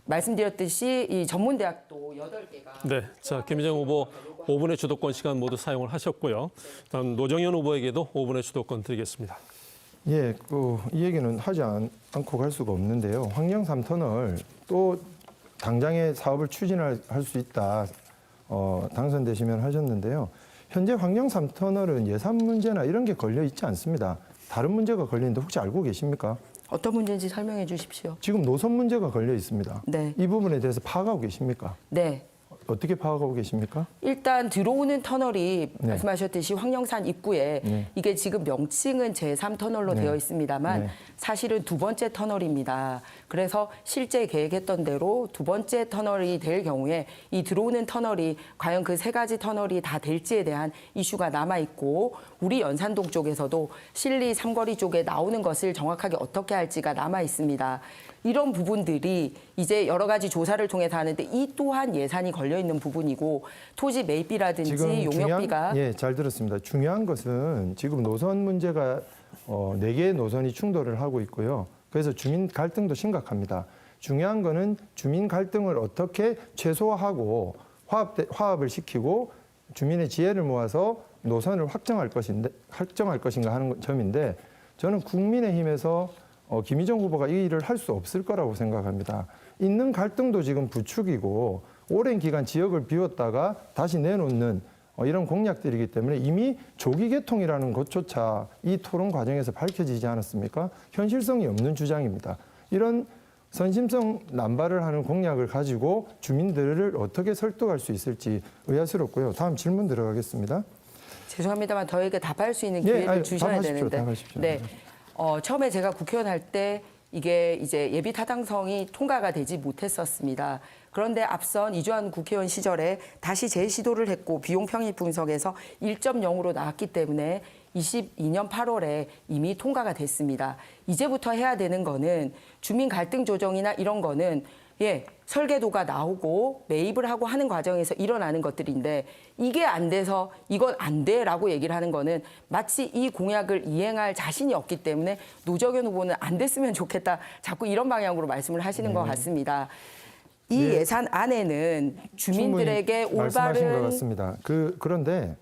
말씀드렸듯이 이 전문대학도 8개가 네, 자 김희정 후보 5분의 주도권 시간 모두 사용을 하셨고요. 다음 노정현 후보에게도 5분의 주도권 드리겠습니다. 예, 이 얘기는 하지 않고 갈 수가 없는데요. 환경 3터널 또 당장의 사업을 추진할 수 있다. 당선되시면 하셨는데요. 현재 환경 3터널은 예산 문제나 이런 게 걸려 있지 않습니다. 다른 문제가 걸리는데 혹시 알고 계십니까? 어떤 문제인지 설명해 주십시오. 지금 노선 문제가 걸려 있습니다. 네. 이 부분에 대해서 파악하고 계십니까? 네. 어떻게 파악하고 계십니까? 일단 들어오는 터널이 네. 말씀하셨듯이 황령산 입구에 네. 이게 지금 명칭은 제3터널로 네. 되어 있습니다만 네. 사실은 두 번째 터널입니다. 그래서 실제 계획했던 대로 두 번째 터널이 될 경우에 이 들어오는 터널이 과연 그 세 가지 터널이 다 될지에 대한 이슈가 남아 있고 우리 연산동 쪽에서도 실리 삼거리 쪽에 나오는 것을 정확하게 어떻게 할지가 남아 있습니다. 이런 부분들이 이제 여러 가지 조사를 통해서 하는데 이 또한 예산이 걸려 있는 부분이고 토지 매입비라든지 용역비가 예, 잘 들었습니다. 중요한 것은 지금 노선 문제가 4개의 노선이 충돌을 하고 있고요. 그래서 주민 갈등도 심각합니다. 중요한 거는 주민 갈등을 어떻게 최소화하고 화합을 시키고 주민의 지혜를 모아서 노선을 확정할 것인가 하는 점인데 저는 국민의힘에서 김희정 후보가 이 일을 할 수 없을 거라고 생각합니다. 있는 갈등도 지금 부추기고 오랜 기간 지역을 비웠다가 다시 내놓는 이런 공약들이기 때문에 이미 조기 개통이라는 것조차 이 토론 과정에서 밝혀지지 않았습니까? 현실성이 없는 주장입니다. 이런 선심성 남발을 하는 공약을 가지고 주민들을 어떻게 설득할 수 있을지 의아스럽고요. 다음 질문 들어가겠습니다. 죄송합니다만 저에게 답할 수 있는 예, 기회를 아니, 주셔야 답하십시오, 되는데. 답하십시오. 네. 처음에 제가 국회의원 할 때 이게 이제 예비 타당성이 통과가 되지 못했었습니다. 그런데 앞선 이주환 국회의원 시절에 다시 재시도를 했고 비용 평입 분석에서 1.0으로 나왔기 때문에 22년 8월에 이미 통과가 됐습니다. 이제부터 해야 되는 거는 주민 갈등 조정이나 이런 거는 설계도가 나오고 매입을 하고 하는 과정에서 일어나는 것들인데 이게 안 돼서 이건 안 돼라고 얘기를 하는 거는 마치 이 공약을 이행할 자신이 없기 때문에 노정현 후보는 안 됐으면 좋겠다. 자꾸 이런 방향으로 말씀을 하시는 것 같습니다. 이 예산 안에는 주민들에게 말씀하신 것 올바른 같습니다. 그런데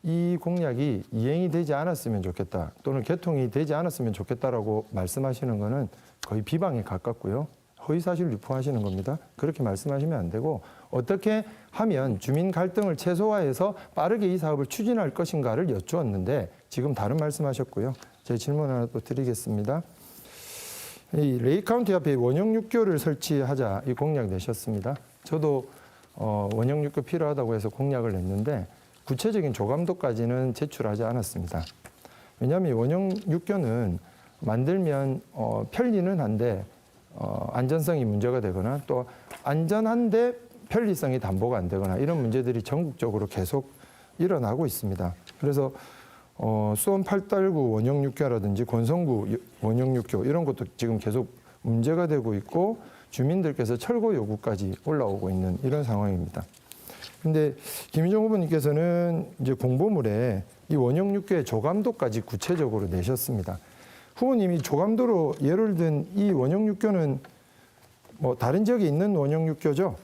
이 공약이 이행이 되지 않았으면 좋겠다 또는 개통이 되지 않았으면 좋겠다라고 말씀하시는 거는 거의 비방에 가깝고요. 허위사실 유포하시는 겁니다. 그렇게 말씀하시면 안 되고 어떻게 하면 주민 갈등을 최소화해서 빠르게 이 사업을 추진할 것인가를 여쭈었는데 지금 다른 말씀하셨고요. 제 질문 하나 또 드리겠습니다. 이 레이카운티 앞에 원형6교를 설치하자 이 공약 내셨습니다. 저도 원형6교 필요하다고 해서 공약을 냈는데 구체적인 조감도까지는 제출하지 않았습니다. 왜냐하면 원형6교는 만들면 편리는 한데 안전성이 문제가 되거나 또 안전한데 편리성이 담보가 안 되거나 이런 문제들이 전국적으로 계속 일어나고 있습니다. 그래서 수원 8달구 원형6교라든지 권성구 원형6교 이런 것도 지금 계속 문제가 되고 있고 주민들께서 철거 요구까지 올라오고 있는 이런 상황입니다. 근데 김희정 후보님께서는 이제 공보물에 이 원형6교의 조감도까지 구체적으로 내셨습니다. 후보님이 조감도로 예를 든 이 원형6교는 뭐 다른 지역에 있는 원형6교죠?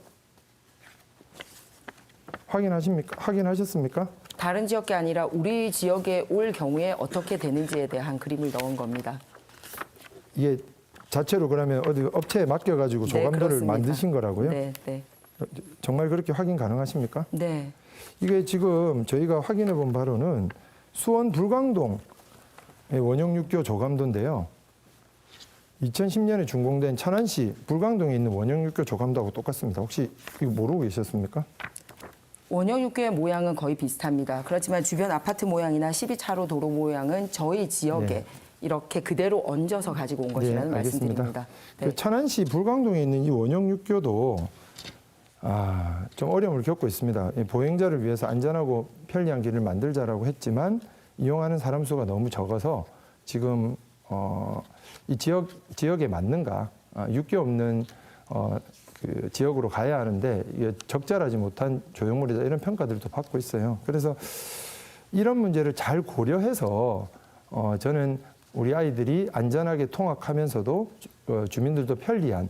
확인하셨습니까? 다른 지역이 아니라 우리 지역에 올 경우에 어떻게 되는지에 대한 그림을 넣은 겁니다. 이게 자체로 그러면 어디 업체에 맡겨가지고 네, 조감도를 그렇습니다. 만드신 거라고요? 네, 네. 정말 그렇게 확인 가능하십니까? 네. 이게 지금 저희가 확인해 본 바로는 수원 불광동 원형6교 조감도인데요. 2010년에 준공된 천안시 불광동에 있는 원형6교 조감도하고 똑같습니다. 혹시 이거 모르고 계셨습니까? 원형6교의 모양은 거의 비슷합니다. 그렇지만 주변 아파트 모양이나 12차로 도로 모양은 저희 지역에 네. 이렇게 그대로 얹어서 가지고 온 것이라는 말씀드립니다. 네. 그 천안시 불광동에 있는 이 원형6교도 좀 어려움을 겪고 있습니다. 보행자를 위해서 안전하고 편리한 길을 만들자라고 했지만 이용하는 사람 수가 너무 적어서 지금 이 지역에 맞는가 6교 없는 그 지역으로 가야 하는데 이게 적절하지 못한 조형물이다 이런 평가들도 받고 있어요. 그래서 이런 문제를 잘 고려해서 저는 우리 아이들이 안전하게 통학하면서도 주민들도 편리한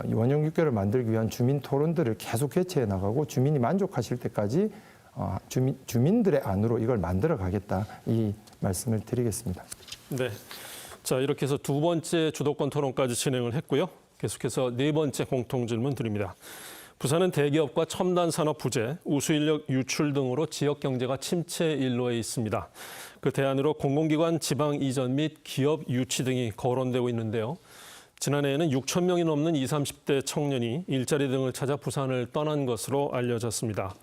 이 원형6교를 만들기 위한 주민 토론들을 계속 개최해 나가고 주민이 만족하실 때까지 주민들의 안으로 이걸 만들어 가겠다 이 말씀을 드리겠습니다. 네. 자, 이렇게 해서 두 번째 주도권 토론까지 진행을 했고요. 계속해서 네 번째 공통 질문 드립니다. 부산은 대기업과 첨단 산업 부재, 우수인력 유출 등으로 지역 경제가 침체 일로에 있습니다. 그 대안으로 공공기관 지방 이전 및 기업 유치 등이 거론되고 있는데요. 지난해에는 6천 명이 넘는 20, 30대 청년이 일자리 등을 찾아 부산을 떠난 것으로 알려졌습니다.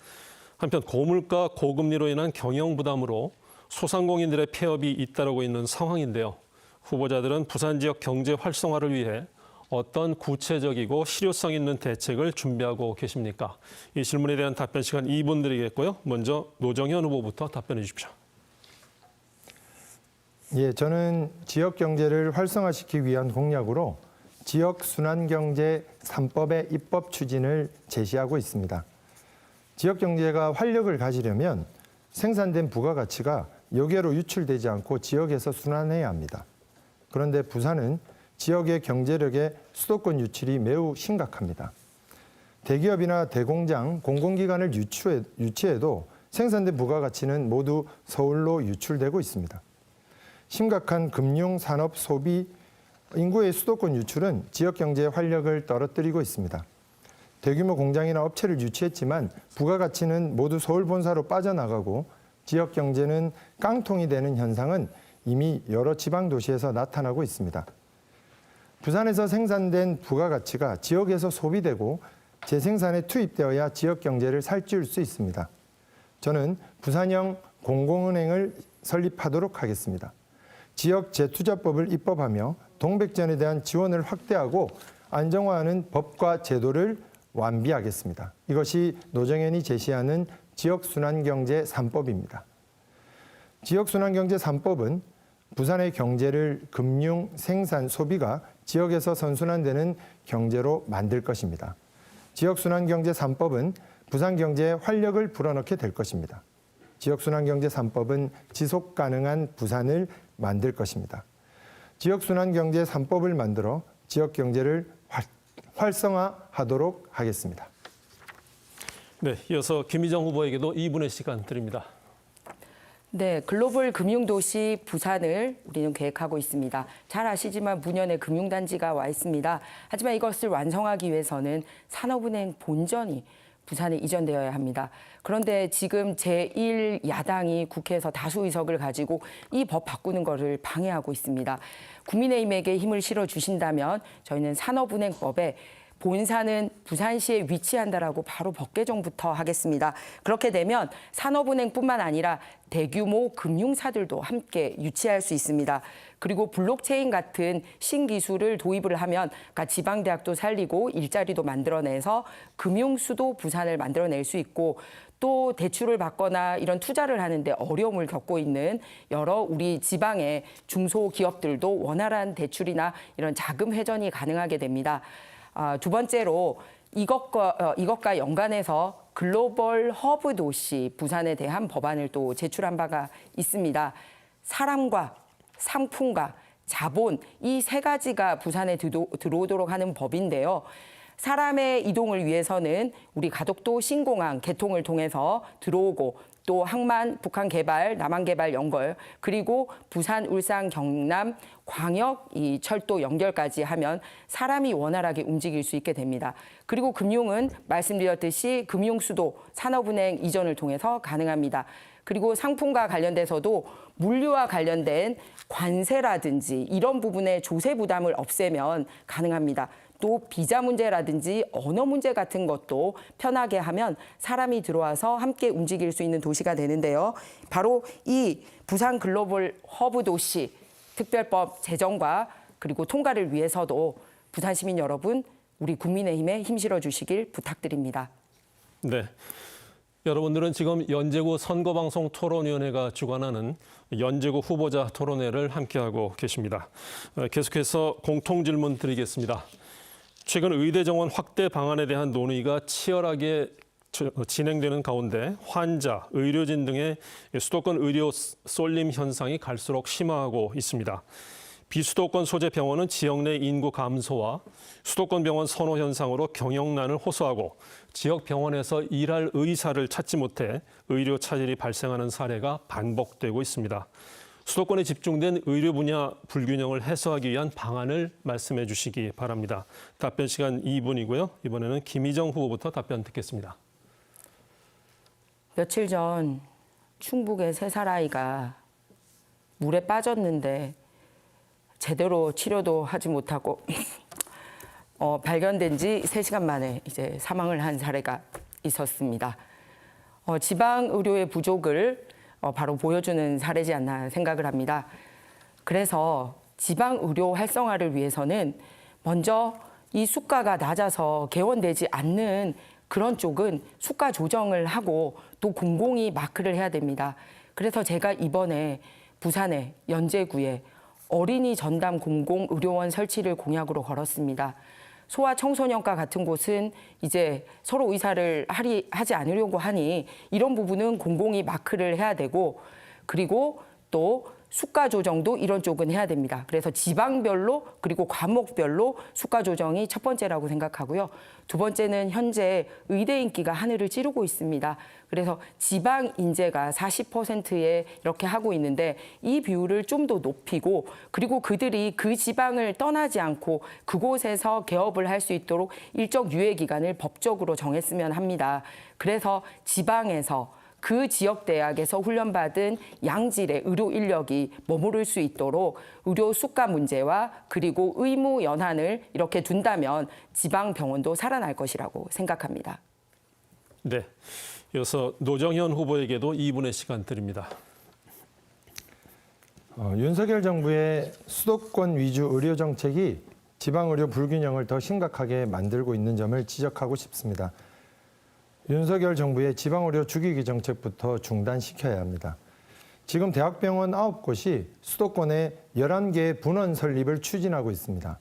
한편 고물가, 고금리로 인한 경영 부담으로 소상공인들의 폐업이 잇따르고 있는 상황인데요. 후보자들은 부산 지역 경제 활성화를 위해 어떤 구체적이고 실효성 있는 대책을 준비하고 계십니까? 이 질문에 대한 답변 시간 2분 드리겠고요. 먼저 노정현 후보부터 답변해 주십시오. 예, 저는 지역 경제를 활성화시키기 위한 공약으로 지역 순환경제 3법의 입법 추진을 제시하고 있습니다. 지역 경제가 활력을 가지려면 생산된 부가가치가 여계로 유출되지 않고 지역에서 순환해야 합니다. 그런데 부산은 지역의 경제력의 수도권 유출이 매우 심각합니다. 대기업이나 대공장, 공공기관을 유치해도 생산된 부가가치는 모두 서울로 유출되고 있습니다. 심각한 금융, 산업, 소비, 인구의 수도권 유출은 지역 경제의 활력을 떨어뜨리고 있습니다. 대규모 공장이나 업체를 유치했지만 부가가치는 모두 서울 본사로 빠져나가고 지역 경제는 깡통이 되는 현상은 이미 여러 지방 도시에서 나타나고 있습니다. 부산에서 생산된 부가가치가 지역에서 소비되고 재생산에 투입되어야 지역 경제를 살찌울 수 있습니다. 저는 부산형 공공은행을 설립하도록 하겠습니다. 지역 재투자법을 입법하며 동백전에 대한 지원을 확대하고 안정화하는 법과 제도를 완비하겠습니다. 이것이 노정현이 제시하는 지역순환경제 3법입니다. 지역순환경제 3법은 부산의 경제를 금융, 생산, 소비가 지역에서 선순환되는 경제로 만들 것입니다. 지역순환경제 3법은 부산 경제에 활력을 불어넣게 될 것입니다. 지역순환경제 3법은 지속가능한 부산을 만들 것입니다. 지역순환경제 3법을 만들어 지역경제를 활성화하도록 하겠습니다. 네, 이어서 김희정 후보에게도 2분의 시간 드립니다. 네, 글로벌 금융도시 부산을 우리는 계획하고 있습니다. 잘 아시지만 문현에 금융단지가 와 있습니다. 하지만 이것을 완성하기 위해서는 산업은행 본전이 부산에 이전되어야 합니다. 그런데 지금 제1야당이 국회에서 다수 의석을 가지고 이 법 바꾸는 것을 방해하고 있습니다. 국민의힘에게 힘을 실어주신다면 저희는 산업은행법에 본사는 부산시에 위치한다라고 바로 법 개정부터 하겠습니다. 그렇게 되면 산업은행뿐만 아니라 대규모 금융사들도 함께 유치할 수 있습니다. 그리고 블록체인 같은 신기술을 도입을 하면 지방대학도 살리고 일자리도 만들어내서 금융수도 부산을 만들어낼 수 있고 또 대출을 받거나 이런 투자를 하는데 어려움을 겪고 있는 여러 우리 지방의 중소기업들도 원활한 대출이나 이런 자금 회전이 가능하게 됩니다. 두 번째로 이것과 연관해서 글로벌 허브 도시 부산에 대한 법안을 또 제출한 바가 있습니다. 사람과 상품과 자본 이 세 가지가 부산에 들어오도록 하는 법인데요. 사람의 이동을 위해서는 우리 가덕도 신공항 개통을 통해서 들어오고 또 항만, 북한 개발, 남한 개발 연결, 그리고 부산, 울산, 경남, 광역 이 철도 연결까지 하면 사람이 원활하게 움직일 수 있게 됩니다. 그리고 금융은 말씀드렸듯이 금융수도, 산업은행 이전을 통해서 가능합니다. 그리고 상품과 관련돼서도 물류와 관련된 관세라든지 이런 부분의 조세 부담을 없애면 가능합니다. 또 비자 문제라든지 언어 문제 같은 것도 편하게 하면 사람이 들어와서 함께 움직일 수 있는 도시가 되는데요. 바로 이 부산 글로벌 허브 도시 특별법 제정과 그리고 통과를 위해서도 부산 시민 여러분, 우리 국민의힘에 힘 실어 주시길 부탁드립니다. 네. 여러분들은 지금 연제구 선거방송 토론위원회가 주관하는 연제구 후보자 토론회를 함께하고 계십니다. 계속해서 공통질문 드리겠습니다. 최근 의대 정원 확대 방안에 대한 논의가 치열하게 진행되는 가운데 환자, 의료진 등의 수도권 의료 쏠림 현상이 갈수록 심화하고 있습니다. 비수도권 소재 병원은 지역 내 인구 감소와 수도권 병원 선호 현상으로 경영난을 호소하고 지역 병원에서 일할 의사를 찾지 못해 의료 차질이 발생하는 사례가 반복되고 있습니다. 수도권에 집중된 의료 분야 불균형을 해소하기 위한 방안을 말씀해 주시기 바랍니다. 답변 시간 2분이고요. 이번에는 김희정 후보부터 답변 듣겠습니다. 며칠 전 충북의 3살 아이가 물에 빠졌는데 제대로 치료도 하지 못하고 발견된 지 3시간 만에 이제 사망을 한 사례가 있었습니다. 지방 의료의 부족을 바로 보여주는 사례지 않나 생각을 합니다. 그래서 지방 의료 활성화를 위해서는 먼저 이 수가가 낮아서 개원되지 않는 그런 쪽은 수가 조정을 하고 또 공공이 마크를 해야 됩니다. 그래서 제가 이번에 부산의 연제구에 어린이 전담 공공의료원 설치를 공약으로 걸었습니다. 소아청소년과 같은 곳은 이제 서로 의사를 하지 않으려고 하니 이런 부분은 공공이 마크를 해야 되고, 그리고 또 수가 조정도 이런 쪽은 해야 됩니다. 그래서 지방별로 그리고 과목별로 수가 조정이 첫 번째라고 생각하고요. 두 번째는 현재 의대 인기가 하늘을 찌르고 있습니다. 그래서 지방 인재가 40%에 이렇게 하고 있는데 이 비율을 좀 더 높이고, 그리고 그들이 그 지방을 떠나지 않고 그곳에서 개업을 할 수 있도록 일정 유예 기간을 법적으로 정했으면 합니다. 그래서 지방에서 그 지역 대학에서 훈련받은 양질의 의료 인력이 머무를 수 있도록 의료 수가 문제와 그리고 의무 연한을 이렇게 둔다면 지방 병원도 살아날 것이라고 생각합니다. 네, 이어서 노정현 후보에게도 2분의 시간 드립니다. 윤석열 정부의 수도권 위주 의료 정책이 지방 의료 불균형을 더 심각하게 만들고 있는 점을 지적하고 싶습니다. 윤석열 정부의 지방의료 죽이기 정책부터 중단시켜야 합니다. 지금 대학병원 9곳이 수도권에 11개의 분원 설립을 추진하고 있습니다.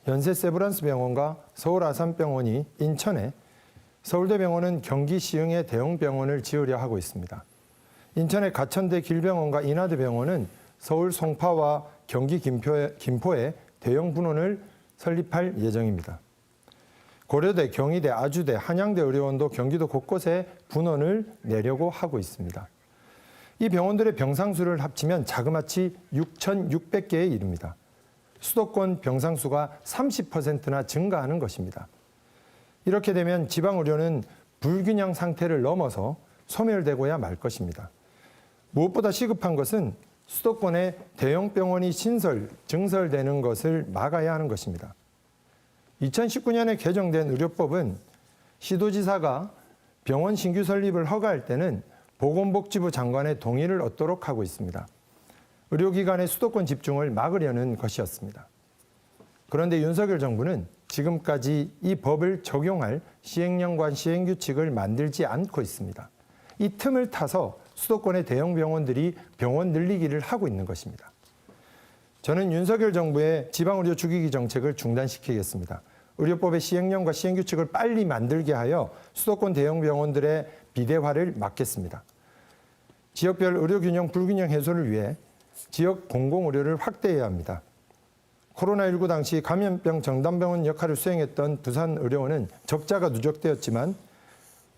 연세 세브란스 병원과 서울 아산병원이 인천에, 서울대병원은 경기 시흥에 대형 병원을 지으려 하고 있습니다. 인천의 가천대 길병원과 인하대병원은 서울 송파와 경기 김포에 대형 분원을 설립할 예정입니다. 고려대, 경희대, 아주대, 한양대 의료원도 경기도 곳곳에 분원을 내려고 하고 있습니다. 이 병원들의 병상수를 합치면 자그마치 6,600개에 이릅니다. 수도권 병상수가 30%나 증가하는 것입니다. 이렇게 되면 지방의료는 불균형 상태를 넘어서 소멸되고야 말 것입니다. 무엇보다 시급한 것은 수도권에 대형 병원이 증설되는 것을 막아야 하는 것입니다. 2019년에 개정된 의료법은 시도지사가 병원 신규 설립을 허가할 때는 보건복지부 장관의 동의를 얻도록 하고 있습니다. 의료기관의 수도권 집중을 막으려는 것이었습니다. 그런데 윤석열 정부는 지금까지 이 법을 적용할 시행령과 시행규칙을 만들지 않고 있습니다. 이 틈을 타서 수도권의 대형 병원들이 병원 늘리기를 하고 있는 것입니다. 저는 윤석열 정부의 지방의료 죽이기 정책을 중단시키겠습니다. 의료법의 시행령과 시행규칙을 빨리 만들게 하여 수도권 대형 병원들의 비대화를 막겠습니다. 지역별 의료균형 불균형 해소를 위해 지역 공공의료를 확대해야 합니다. 코로나19 당시 감염병 정담병원 역할을 수행했던 부산의료원은 적자가 누적되었지만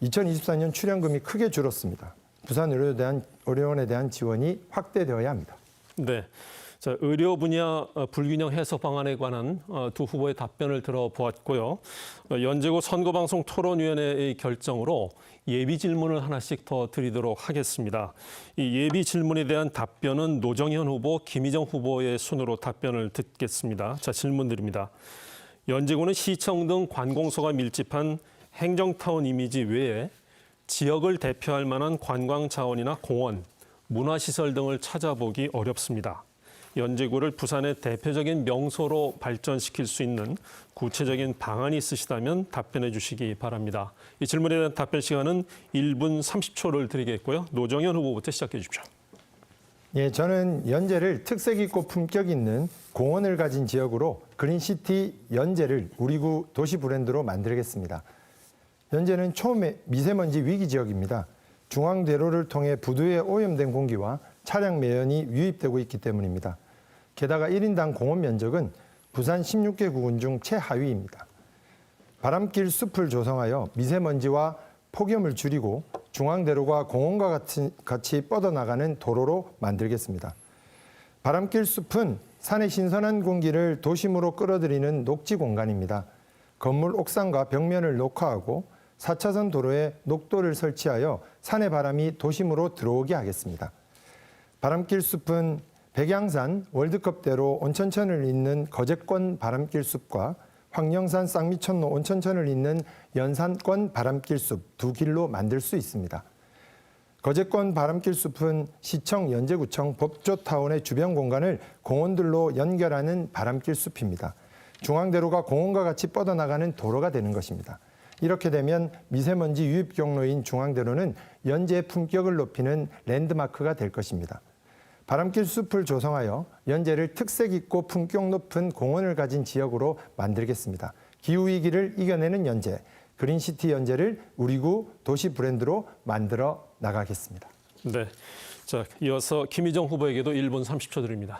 2024년 출연금이 크게 줄었습니다. 부산의료원에 대한 지원이 확대되어야 합니다. 네. 자, 의료 분야 불균형 해소 방안에 관한 두 후보의 답변을 들어보았고요. 연제구 선거방송 토론위원회의 결정으로 예비 질문을 하나씩 더 드리도록 하겠습니다. 이 예비 질문에 대한 답변은 노정현 후보, 김희정 후보의 순으로 답변을 듣겠습니다. 자, 질문 드립니다. 연제구는 시청 등 관공서가 밀집한 행정타운 이미지 외에 지역을 대표할 만한 관광 자원이나 공원, 문화시설 등을 찾아보기 어렵습니다. 연제구를 부산의 대표적인 명소로 발전시킬 수 있는 구체적인 방안이 있으시다면 답변해 주시기 바랍니다. 이 질문에 대한 답변 시간은 1분 30초를 드리겠고요. 노정현 후보부터 시작해 주십시오. 예, 저는 연제를 특색 있고 품격 있는 공원을 가진 지역으로 그린시티 연제를 우리 구 도시 브랜드로 만들겠습니다. 연제는 초미세먼지 위기 지역입니다. 중앙대로를 통해 부두에 오염된 공기와 차량 매연이 유입되고 있기 때문입니다. 게다가 1인당 공원 면적은 부산 16개 구군 중 최하위입니다. 바람길 숲을 조성하여 미세먼지와 폭염을 줄이고 중앙대로가 공원과 같이 뻗어나가는 도로로 만들겠습니다. 바람길 숲은 산의 신선한 공기를 도심으로 끌어들이는 녹지 공간입니다. 건물 옥상과 벽면을 녹화하고 4차선 도로에 녹도를 설치하여 산의 바람이 도심으로 들어오게 하겠습니다. 바람길 숲은 백양산 월드컵대로 온천천을 잇는 거제권 바람길 숲과 황령산 쌍미천로 온천천을 잇는 연산권 바람길숲 2길로 만들 수 있습니다. 거제권 바람길숲은 시청, 연제구청, 법조타운의 주변 공간을 공원들로 연결하는 바람길숲입니다. 중앙대로가 공원과 같이 뻗어나가는 도로가 되는 것입니다. 이렇게 되면 미세먼지 유입 경로인 중앙대로는 연제의 품격을 높이는 랜드마크가 될 것입니다. 바람길 숲을 조성하여 연제를 특색 있고 품격 높은 공원을 가진 지역으로 만들겠습니다. 기후위기를 이겨내는 연제, 그린시티 연제를 우리 구 도시 브랜드로 만들어 나가겠습니다. 네. 자, 이어서 김희정 후보에게도 1분 30초 드립니다.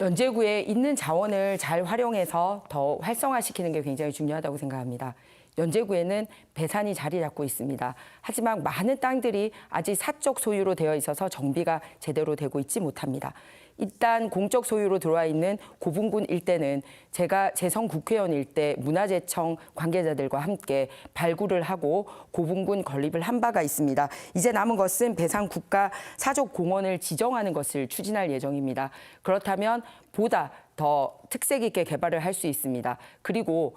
연제구에 있는 자원을 잘 활용해서 더 활성화시키는 게 굉장히 중요하다고 생각합니다. 연제구에는 배산이 자리 잡고 있습니다. 하지만 많은 땅들이 아직 사적 소유로 되어 있어서 정비가 제대로 되고 있지 못합니다. 일단 공적 소유로 들어와 있는 고분군 일대는 제가 재선 국회의원일 때 문화재청 관계자들과 함께 발굴을 하고 고분군 건립을 한 바가 있습니다. 이제 남은 것은 배산 국가 사적 공원을 지정하는 것을 추진할 예정입니다. 그렇다면 보다 더 특색 있게 개발을 할 수 있습니다. 그리고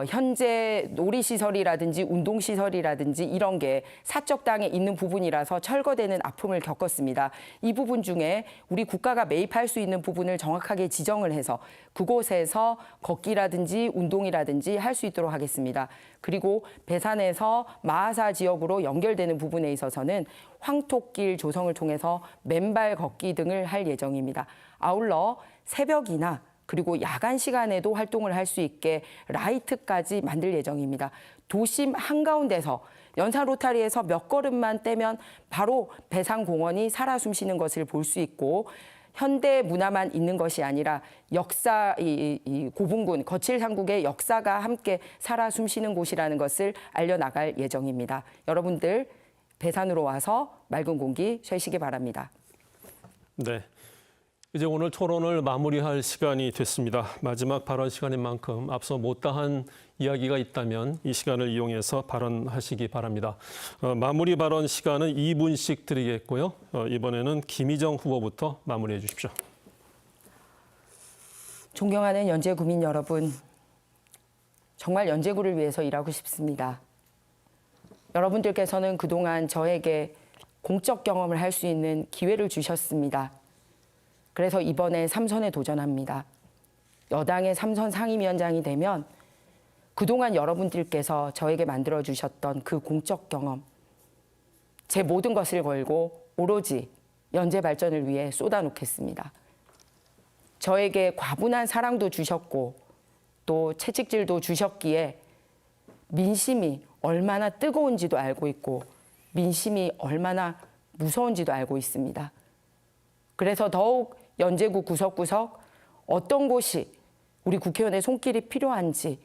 현재 놀이시설이라든지 운동시설이라든지 이런 게 사적 땅에 있는 부분이라서 철거되는 아픔을 겪었습니다. 이 부분 중에 우리 국가가 매입할 수 있는 부분을 정확하게 지정을 해서 그곳에서 걷기라든지 운동이라든지 할 수 있도록 하겠습니다. 그리고 배산에서 마하사 지역으로 연결되는 부분에 있어서는 황토길 조성을 통해서 맨발 걷기 등을 할 예정입니다. 아울러 새벽이나 그리고 야간 시간에도 활동을 할 수 있게 라이트까지 만들 예정입니다. 도심 한가운데서 연산 로타리에서 몇 걸음만 떼면 바로 배산공원이 살아 숨쉬는 것을 볼 수 있고 현대 문화만 있는 것이 아니라 역사, 이 고분군, 거칠상국의 역사가 함께 살아 숨쉬는 곳이라는 것을 알려나갈 예정입니다. 여러분들 배산으로 와서 맑은 공기 쉬시기 바랍니다. 네. 이제 오늘 토론을 마무리할 시간이 됐습니다. 마지막 발언 시간인 만큼 앞서 못다한 이야기가 있다면 이 시간을 이용해서 발언하시기 바랍니다. 마무리 발언 시간은 2분씩 드리겠고요. 이번에는 김희정 후보부터 마무리해 주십시오. 존경하는 연제구민 여러분, 정말 연제구를 위해서 일하고 싶습니다. 여러분들께서는 그동안 저에게 공적 경험을 할 수 있는 기회를 주셨습니다. 그래서 이번에 3선에 도전합니다. 여당의 3선 상임위원장이 되면 그동안 여러분들께서 저에게 만들어주셨던 그 공적 경험, 제 모든 것을 걸고 오로지 연제 발전을 위해 쏟아놓겠습니다. 저에게 과분한 사랑도 주셨고 또 채찍질도 주셨기에 민심이 얼마나 뜨거운지도 알고 있고 민심이 얼마나 무서운지도 알고 있습니다. 그래서 더욱 연제구 구석구석 어떤 곳이 우리 국회의원의 손길이 필요한지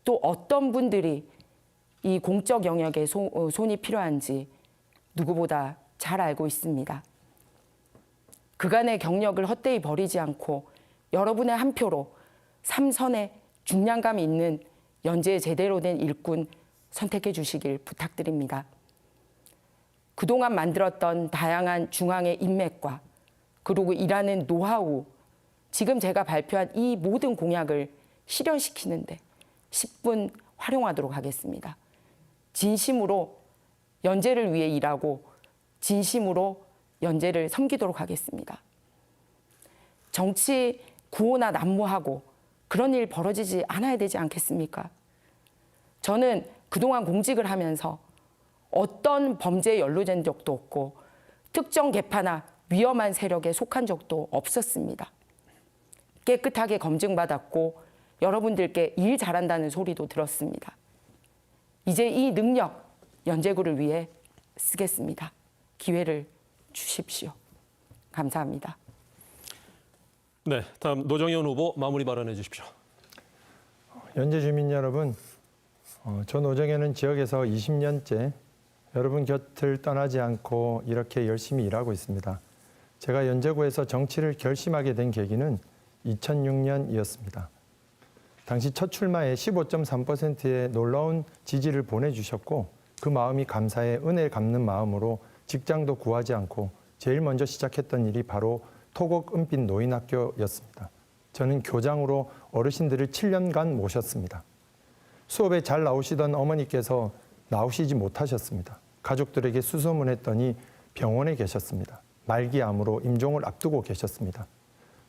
또 어떤 분들이 이 공적 영역에 손이 필요한지 누구보다 잘 알고 있습니다. 그간의 경력을 헛되이 버리지 않고 여러분의 한 표로 3선의 중량감 있는 연제에 제대로 된 일꾼 선택해 주시길 부탁드립니다. 그동안 만들었던 다양한 중앙의 인맥과 그리고 일하는 노하우, 지금 제가 발표한 이 모든 공약을 실현시키는데 10분 활용하도록 하겠습니다. 진심으로 연제를 위해 일하고 진심으로 연제를 섬기도록 하겠습니다. 정치 구호나 난무하고 그런 일 벌어지지 않아야 되지 않겠습니까? 저는 그동안 공직을 하면서 어떤 범죄에 연루된 적도 없고 특정 계파나 위험한 세력에 속한 적도 없었습니다. 깨끗하게 검증받았고 여러분들께 일 잘한다는 소리도 들었습니다. 이제 이 능력 연제구를 위해 쓰겠습니다. 기회를 주십시오. 감사합니다. 네, 다음 노정현 후보 마무리 발언해 주십시오. 연제 주민 여러분, 저 노정현은 지역에서 20년째 여러분 곁을 떠나지 않고 이렇게 열심히 일하고 있습니다. 제가 연제구에서 정치를 결심하게 된 계기는 2006년이었습니다. 당시 첫 출마에 15.3%의 놀라운 지지를 보내주셨고 그 마음이 감사해 은혜 갚는 마음으로 직장도 구하지 않고 제일 먼저 시작했던 일이 바로 토곡 은빛 노인학교였습니다. 저는 교장으로 어르신들을 7년간 모셨습니다. 수업에 잘 나오시던 어머니께서 나오시지 못하셨습니다. 가족들에게 수소문했더니 병원에 계셨습니다. 말기암으로 임종을 앞두고 계셨습니다.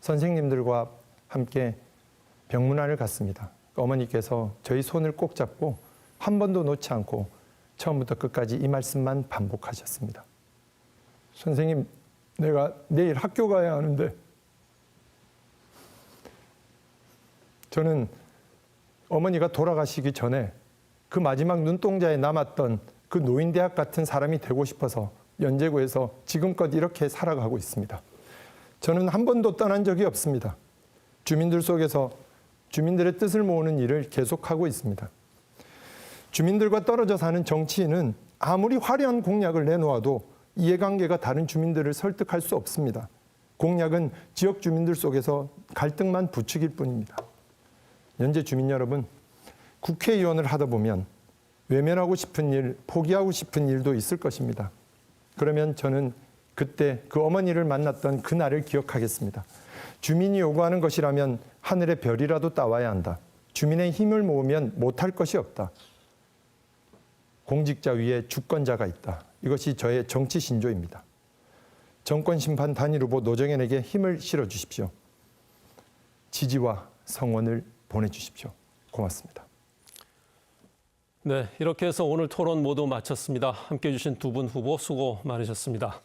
선생님들과 함께 병문안을 갔습니다. 어머니께서 저희 손을 꼭 잡고 한 번도 놓지 않고 처음부터 끝까지 이 말씀만 반복하셨습니다. 선생님, 내가 내일 학교 가야 하는데 저는 어머니가 돌아가시기 전에 그 마지막 눈동자에 남았던 그 노인대학 같은 사람이 되고 싶어서 연제구에서 지금껏 이렇게 살아가고 있습니다. 저는 한 번도 떠난 적이 없습니다. 주민들 속에서 주민들의 뜻을 모으는 일을 계속하고 있습니다. 주민들과 떨어져 사는 정치인은 아무리 화려한 공약을 내놓아도 이해관계가 다른 주민들을 설득할 수 없습니다. 공약은 지역 주민들 속에서 갈등만 부추길 뿐입니다. 연제 주민 여러분, 국회의원을 하다 보면 외면하고 싶은 일, 포기하고 싶은 일도 있을 것입니다. 그러면 저는 그때 그 어머니를 만났던 그날을 기억하겠습니다. 주민이 요구하는 것이라면 하늘의 별이라도 따와야 한다. 주민의 힘을 모으면 못할 것이 없다. 공직자 위에 주권자가 있다. 이것이 저의 정치 신조입니다. 정권 심판 단일 후보 노정현에게 힘을 실어 주십시오. 지지와 성원을 보내주십시오. 고맙습니다. 네, 이렇게 해서 오늘 토론 모두 마쳤습니다. 함께해 주신 두 분 후보 수고 많으셨습니다.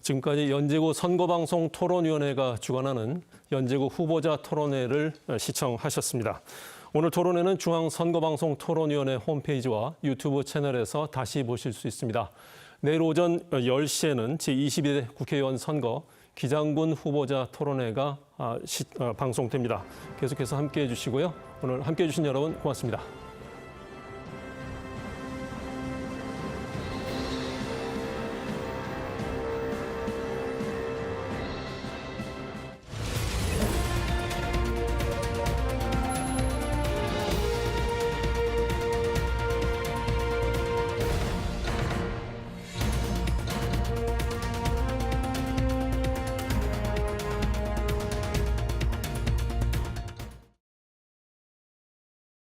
지금까지 연제구 선거방송 토론위원회가 주관하는 연제구 후보자 토론회를 시청하셨습니다. 오늘 토론회는 중앙선거방송 토론위원회 홈페이지와 유튜브 채널에서 다시 보실 수 있습니다. 내일 오전 10시에는 제22대 국회의원 선거 기장군 후보자 토론회가 방송됩니다. 계속해서 함께해 주시고요. 오늘 함께해 주신 여러분 고맙습니다.